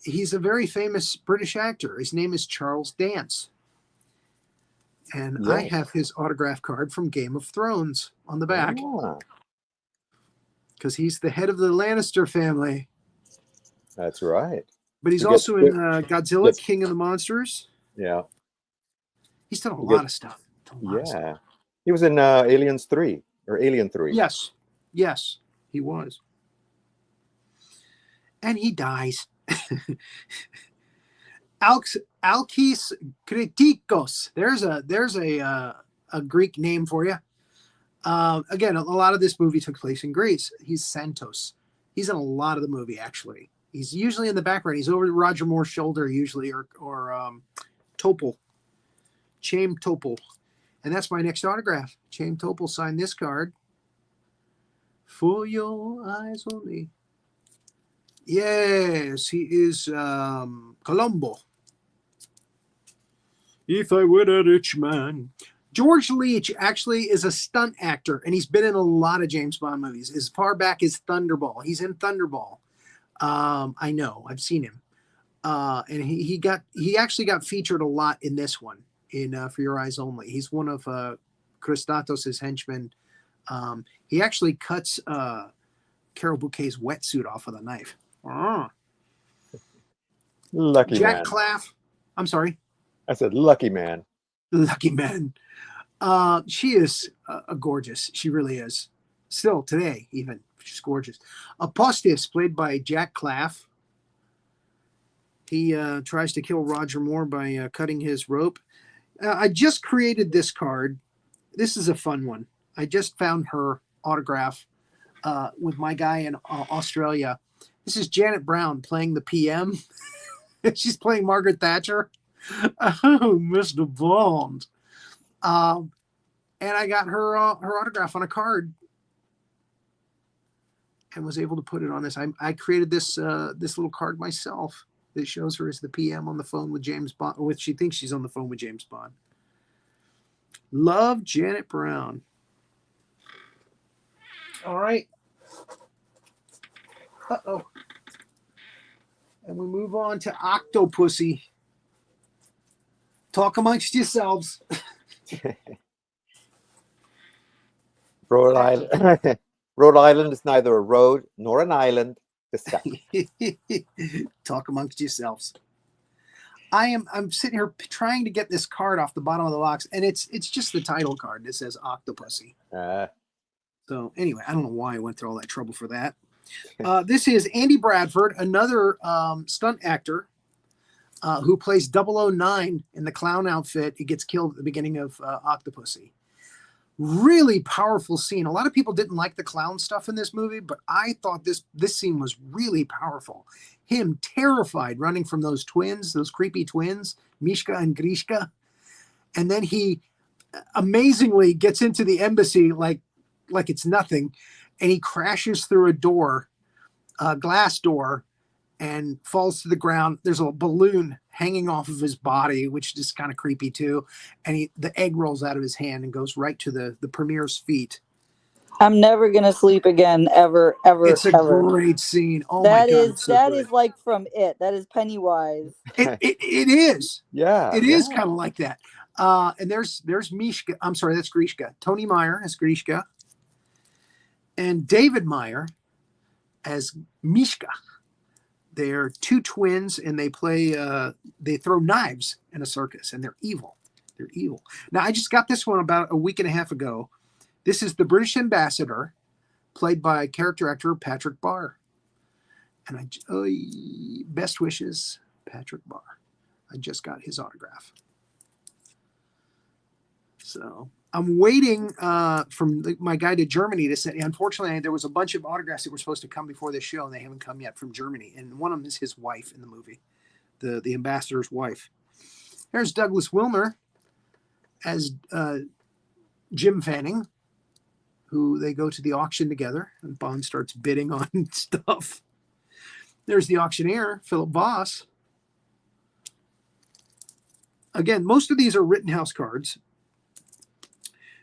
Speaker 1: he's a very famous British actor. His name is Charles Dance. And
Speaker 2: Yes.
Speaker 1: I have his autograph card from Game of Thrones on the back. Because he's the head of the Lannister family.
Speaker 2: That's right.
Speaker 1: But he's also in Godzilla, King of the Monsters.
Speaker 2: Yeah.
Speaker 1: He's done a lot of stuff.
Speaker 2: Yeah. He was in Aliens 3 or Alien 3.
Speaker 1: Yes. Yes, he was. And he dies. Alkis Kritikos. There's a Greek name for you. Again, a lot of this movie took place in Greece. He's Santos. He's in a lot of the movie, actually. He's usually in the background. He's over Roger Moore's shoulder, usually, or Topol. Chaim Topol. And that's my next autograph. Chaim Topol signed this card. For your eyes only. Yes, he is Columbo. If I were a rich man. George Leach actually is a stunt actor, and he's been in a lot of James Bond movies. As far back as Thunderball. He's in Thunderball. I know. I've seen him. And he actually got featured a lot in this one, in For Your Eyes Only. He's one of Christatos' henchmen. He actually cuts Carol Bouquet's wetsuit off with a knife.
Speaker 2: Lucky
Speaker 1: Jack
Speaker 2: man.
Speaker 1: Claff. I'm sorry.
Speaker 2: I said lucky man.
Speaker 1: Lucky man. She is gorgeous. She really is. Still today, even. She's gorgeous. Apostis, played by Jack Claff. He tries to kill Roger Moore by cutting his rope. I just created this card. This is a fun one. I just found her autograph with my guy in Australia. This is Janet Brown playing the PM. She's playing Margaret Thatcher. Oh, Mr. Bond. And I got her autograph on a card and was able to put it on this. I created this little card myself that shows her as the PM on the phone with James Bond, or she thinks she's on the phone with James Bond. Love, Janet Brown. All right. Uh-oh. And we move on to Octopussy. Talk amongst yourselves.
Speaker 2: Rhode Island. Rhode Island is neither a road nor an island.
Speaker 1: Talk amongst yourselves. I'm sitting here trying to get this card off the bottom of the box, and it's just the title card that says Octopussy. So anyway, I don't know why I went through all that trouble for that. This is Andy Bradford, another stunt actor who plays 009 in the clown outfit. He gets killed at the beginning of Octopussy. Really powerful scene. A lot of people didn't like the clown stuff in this movie, but I thought this scene was really powerful. Him terrified running from those twins, those creepy twins, Mishka and Grishka. And then he amazingly gets into the embassy like it's nothing. And he crashes through a door, a glass door, and falls to the ground. There's a balloon hanging off of his body, which is kind of creepy too. And the egg rolls out of his hand and goes right to the premier's feet.
Speaker 3: I'm never gonna sleep again, ever.
Speaker 1: It's a great scene. Oh my God!
Speaker 3: That is like from It. That is Pennywise.
Speaker 1: It is.
Speaker 2: Yeah.
Speaker 1: It is kind of like that. And there's Mishka. I'm sorry, that's Grishka. Tony Meyer as Grishka. And David Meyer as Mishka. They're two twins, and they throw knives in a circus, and they're evil. They're evil. Now, I just got this one about a week and a half ago. This is the British ambassador, played by character actor Patrick Barr. And best wishes, Patrick Barr. I just got his autograph. So I'm waiting from my guy to Germany to send. Unfortunately, there was a bunch of autographs that were supposed to come before this show, and they haven't come yet from Germany. And one of them is his wife in the movie, the ambassador's wife. There's Douglas Wilmer as Jim Fanning, who they go to the auction together, and Bond starts bidding on stuff. There's the auctioneer, Philip Voss. Again, most of these are Rittenhouse cards.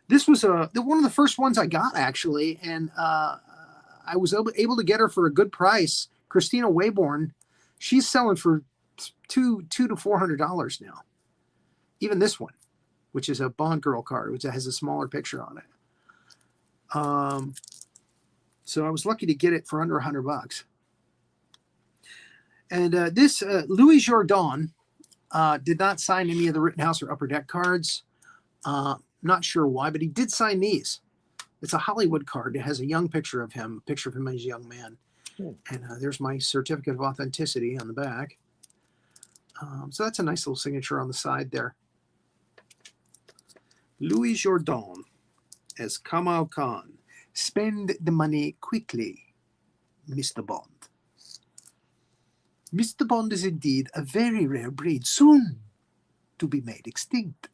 Speaker 1: This was one of the first ones I got, actually, and I was able to get her for a good price. Christina Wayborn, she's selling for $200 to $400 now. Even this one, which is a Bond girl card, which has a smaller picture on it. So I was lucky to get it for under $100. And this Louis Jourdan did not sign any of the Rittenhouse or Upper Deck cards. Not sure why, but he did sign these. It's a Hollywood card. It has a young picture of him as a young man. And there's my certificate of authenticity on the back. So that's a nice little signature on the side there. Louis Jourdan as Kamal Khan. Spend the money quickly, Mr. Bond. Mr. Bond is indeed a very rare breed, soon to be made extinct.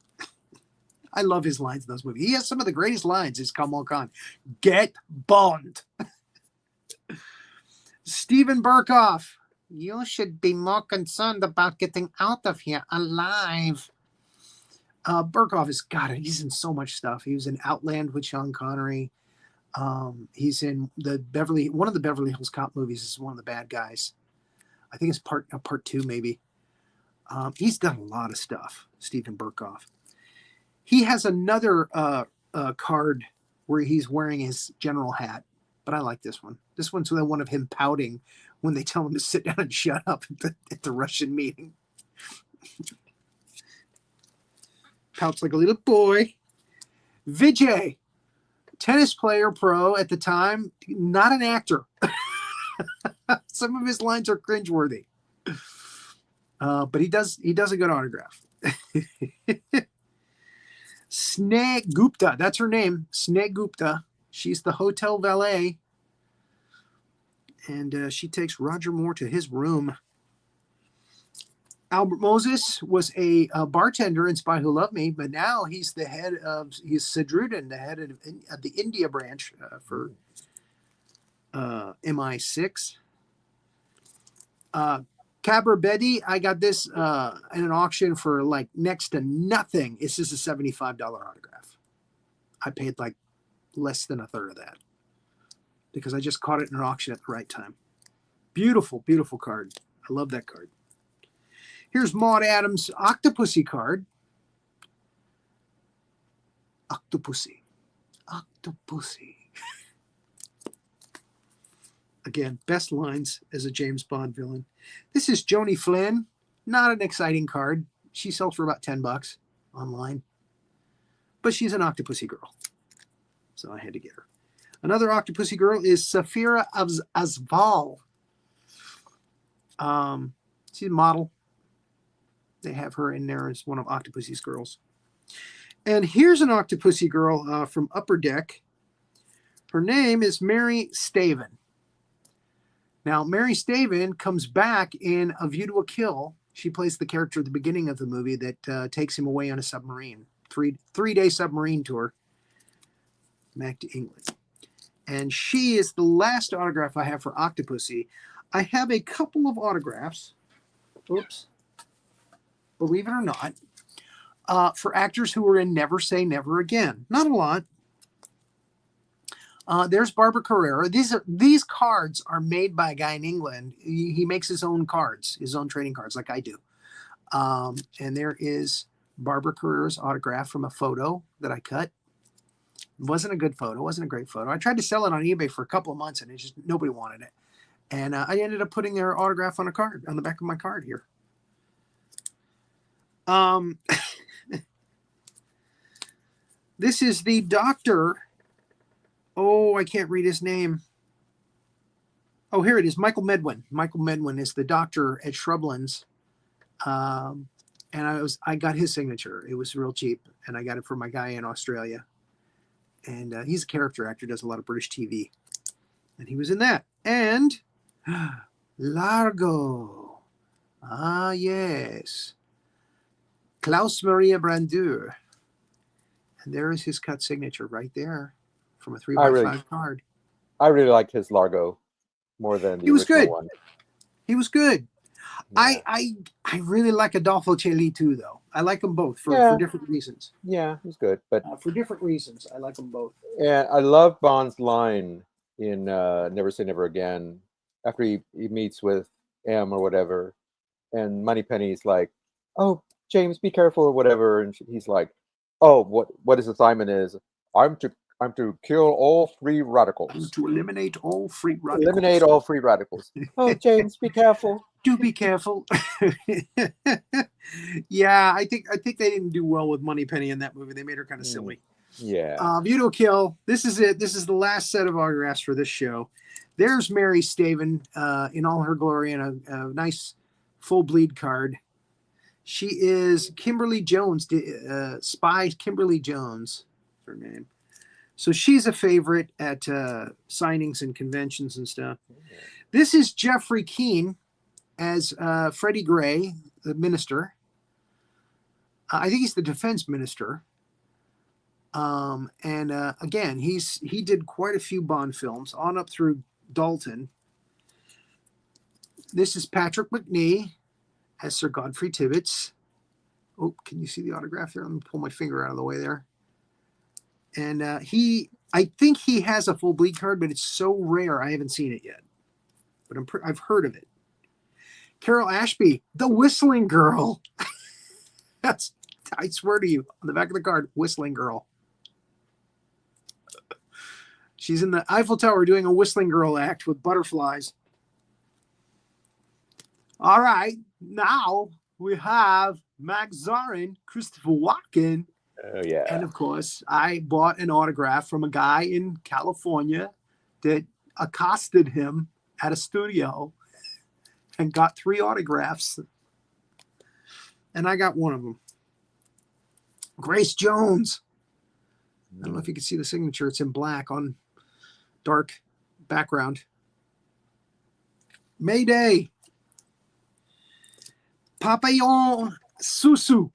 Speaker 1: I love his lines in those movies. He has some of the greatest lines as Kamal Khan. Get Bond. Stephen Burkoff. You should be more concerned about getting out of here alive. Burkoff he's in so much stuff. He was in Outland with Sean Connery. He's in one of the Beverly Hills Cop movies. Is one of the bad guys. I think it's part 2, maybe. He's done a lot of stuff, Stephen Burkoff. He has another card where he's wearing his general hat, but I like this one. This one's the one of him pouting when they tell him to sit down and shut up at the Russian meeting. Pouts like a little boy. Vijay, tennis player, pro at the time, not an actor. Some of his lines are cringeworthy, but he does a good autograph. Sneh Gupta, that's her name, Sneh Gupta. She's the hotel valet, and she takes Roger Moore to his room. Albert Moses was a bartender in Spy Who Loved Me, but now he's Sadruddin, the head of the India branch for MI6. Cabra Bedi, I got this in an auction for like next to nothing. It's just a $75 autograph. I paid like less than a third of that because I just caught it in an auction at the right time. Beautiful, beautiful card. I love that card. Here's Maud Adams' Octopussy card. Octopussy. Octopussy. Again, best lines as a James Bond villain. This is Joni Flynn. Not an exciting card. She sells for about $10 online. But she's an Octopussy girl. So I had to get her. Another Octopussy girl is Safira Azval. She's a model. They have her in there as one of Octopussy's girls. And here's an Octopussy girl from Upper Deck. Her name is Mary Staven. Now, Mary Staven comes back in A View to a Kill. She plays the character at the beginning of the movie that takes him away on a submarine. Three-day submarine tour back to England. And she is the last autograph I have for Octopussy. I have a couple of autographs. Oops. Believe it or not. For actors who were in Never Say Never Again. Not a lot. There's Barbara Carrera. These cards are made by a guy in England. He makes his own cards, his own trading cards, like I do. And there is Barbara Carrera's autograph from a photo that I cut. It wasn't a good photo. It wasn't a great photo. I tried to sell it on eBay for a couple of months and nobody wanted it. And I ended up putting their autograph on a card, on the back of my card here. This is the doctor. Oh, I can't read his name. Oh, here it is. Michael Medwin. Michael Medwin is the doctor at Shrublands. And I got his signature. It was real cheap. And I got it from my guy in Australia. And he's a character actor, does a lot of British TV. And he was in that. And Largo. Ah, yes. Klaus Maria Brandur. And there is his cut signature right there from a 3x5 card.
Speaker 2: I really liked his Largo more than the original one.
Speaker 1: He was good.
Speaker 2: Yeah.
Speaker 1: I really like Adolfo Celi too, though. I like them both for different reasons.
Speaker 2: Yeah, he was good, but
Speaker 1: for different reasons, I like them both.
Speaker 2: Yeah, I love Bond's line in Never Say Never Again after he meets with M or whatever, and Moneypenny's like, "Oh, James, be careful" or whatever, and he's like, "Oh, what his assignment is? I'm to kill all free radicals.
Speaker 1: To eliminate all free radicals.
Speaker 2: Eliminate all free radicals." Oh, James, be careful.
Speaker 1: Do be careful. Yeah, I think they didn't do well with Moneypenny in that movie. They made her kind of silly.
Speaker 2: Yeah.
Speaker 1: View to Kill. This is it. This is the last set of autographs for this show. There's Mary Staven in all her glory in a nice full bleed card. She is Kimberly Jones, Spy Kimberly Jones, is her name. So she's a favorite at signings and conventions and stuff. This is Jeffrey Keane as Freddie Gray, the minister. I think he's the defense minister. Again, he did quite a few Bond films on up through Dalton. This is Patrick McNee as Sir Godfrey Tibbets. Oh, can you see the autograph there? Let me pull my finger out of the way there. And I think he has a full bleed card, but it's so rare I haven't seen it yet. But I've heard of it. Carol Ashby, the Whistling Girl. I swear to you, on the back of the card, Whistling Girl. She's in the Eiffel Tower doing a Whistling Girl act with butterflies. All right, now we have Max Zorin, Christopher Walken.
Speaker 2: Oh, yeah.
Speaker 1: And of course, I bought an autograph from a guy in California that accosted him at a studio and got 3 autographs. And I got one of them. Grace Jones. I don't know if you can see the signature. It's in black on dark background. Mayday. Papillon Susu.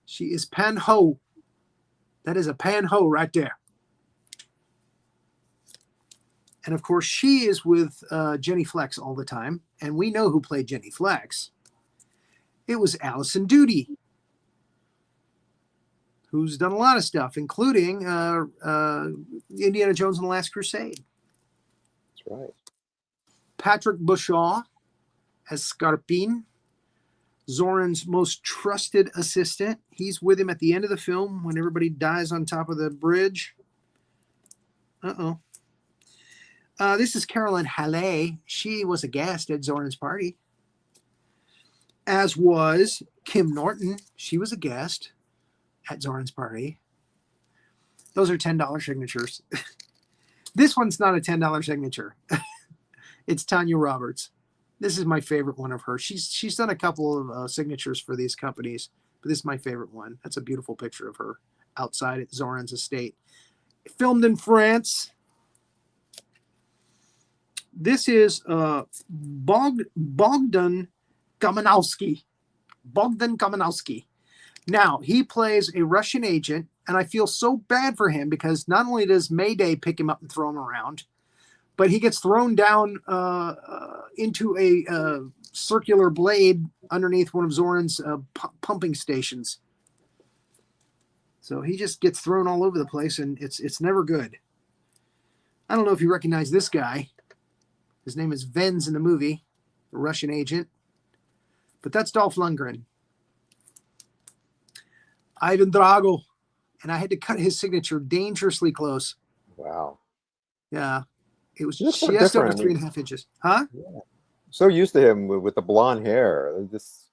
Speaker 1: She is Pan Ho. That is a Pan Ho right there. And of course, she is with Jenny Flex all the time. And we know who played Jenny Flex. It was Alison Doody, who's done a lot of stuff, including Indiana Jones and the Last Crusade.
Speaker 2: That's right.
Speaker 1: Patrick Bushaw as Scarpin, Zorin's most trusted assistant. He's with him at the end of the film when everybody dies on top of the bridge. Uh-oh. This is Carolyn Halle. She was a guest at Zorin's party. As was Kim Norton. She was a guest at Zorin's party. Those are $10 signatures. This one's not a $10 signature. It's Tanya Roberts. This is my favorite one of her. She's done a couple of signatures for these companies, but this is my favorite one. That's a beautiful picture of her outside at Zorin's estate. Filmed in France. This is Bogdan Kamenowski. Bogdan Kamenowski. Now, he plays a Russian agent, and I feel so bad for him because not only does Mayday pick him up and throw him around, but he gets thrown down into a circular blade underneath one of Zorin's pumping stations. So he just gets thrown all over the place, and it's never good. I don't know if you recognize this guy. His name is Venz in the movie, a Russian agent. But that's Dolph Lundgren. Ivan Drago. And I had to cut his signature dangerously close.
Speaker 2: Wow.
Speaker 1: Yeah. It was
Speaker 2: So
Speaker 1: just over
Speaker 2: different.
Speaker 1: 3.5 inches. Huh?
Speaker 2: Yeah. So used to him with the blonde hair. This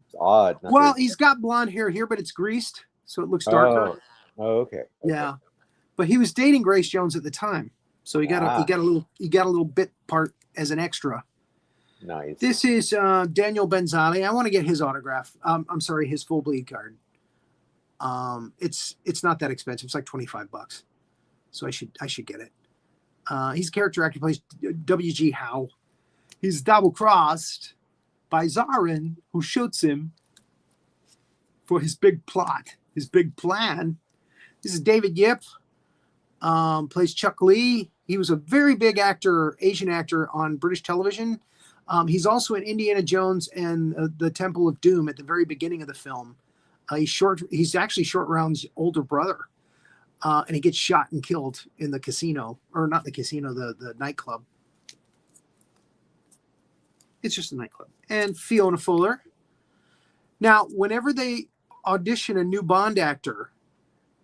Speaker 2: it's odd.
Speaker 1: Well, he's got blonde hair here, but it's greased, so it looks darker.
Speaker 2: Oh, okay.
Speaker 1: Yeah. But he was dating Grace Jones at the time. So he got a little bit part as an extra.
Speaker 2: Nice.
Speaker 1: This is Daniel Benzali. I want to get his autograph. I'm sorry, his full bleed card. It's not that expensive. It's like $25. So I should get it. He's a character actor, plays W.G. Howe. He's double crossed by Zarin, who shoots him for his big plot, his big plan. This is David Yip, plays Chuck Lee. He was a very big actor, Asian actor on British television. He's also in Indiana Jones and the Temple of Doom at the very beginning of the film. He's actually Short Round's older brother. And he gets shot and killed in the casino, or not the casino, the nightclub. It's just a nightclub. And Fiona Fuller. Now, whenever they audition a new Bond actor,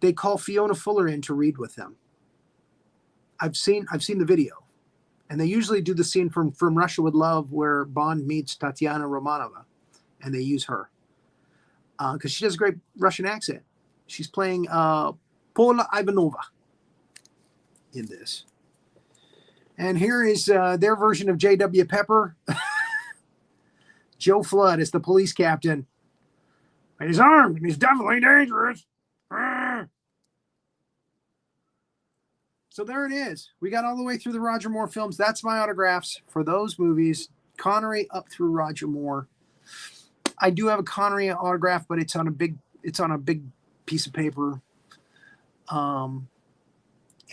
Speaker 1: they call Fiona Fuller in to read with them. I've seen the video, and they usually do the scene from Russia with Love where Bond meets Tatiana Romanova, and they use her because she does a great Russian accent. She's playing Paula Ivanova in this. And here is their version of J.W. Pepper. Joe Flood is the police captain. And he's armed, and he's definitely dangerous. So there it is. We got all the way through the Roger Moore films. That's my autographs for those movies. Connery up through Roger Moore. I do have a Connery autograph, but it's on a big piece of paper. And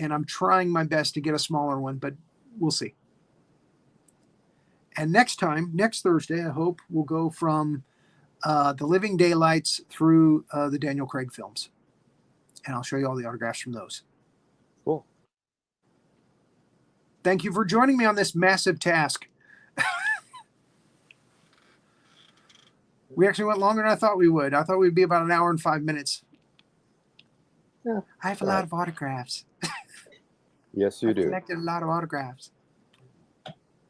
Speaker 1: I'm trying my best to get a smaller one, but we'll see. And next Thursday, I hope we'll go from The Living Daylights through the Daniel Craig films. And I'll show you all the autographs from those.
Speaker 2: Cool.
Speaker 1: Thank you for joining me on this massive task. We actually went longer than I thought we would. I thought we'd be about an hour and 5 minutes.
Speaker 2: Yeah,
Speaker 1: I have a lot of autographs.
Speaker 2: Yes, you do.
Speaker 1: Collected a lot of autographs.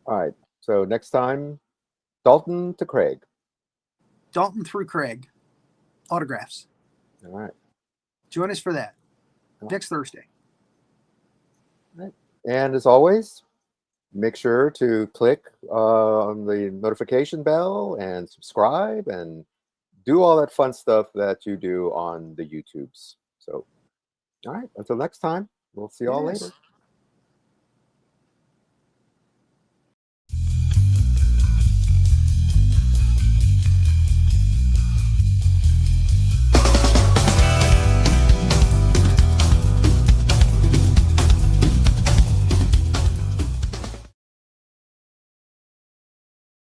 Speaker 2: All right. So next time, Dalton to Craig.
Speaker 1: Dalton through Craig. Autographs.
Speaker 2: All right.
Speaker 1: Join us for that next Thursday.
Speaker 2: All right. And as always, make sure to click on the notification bell and subscribe and do all that fun stuff that you do on the YouTubes. So, all right. Until next time, we'll see you all later.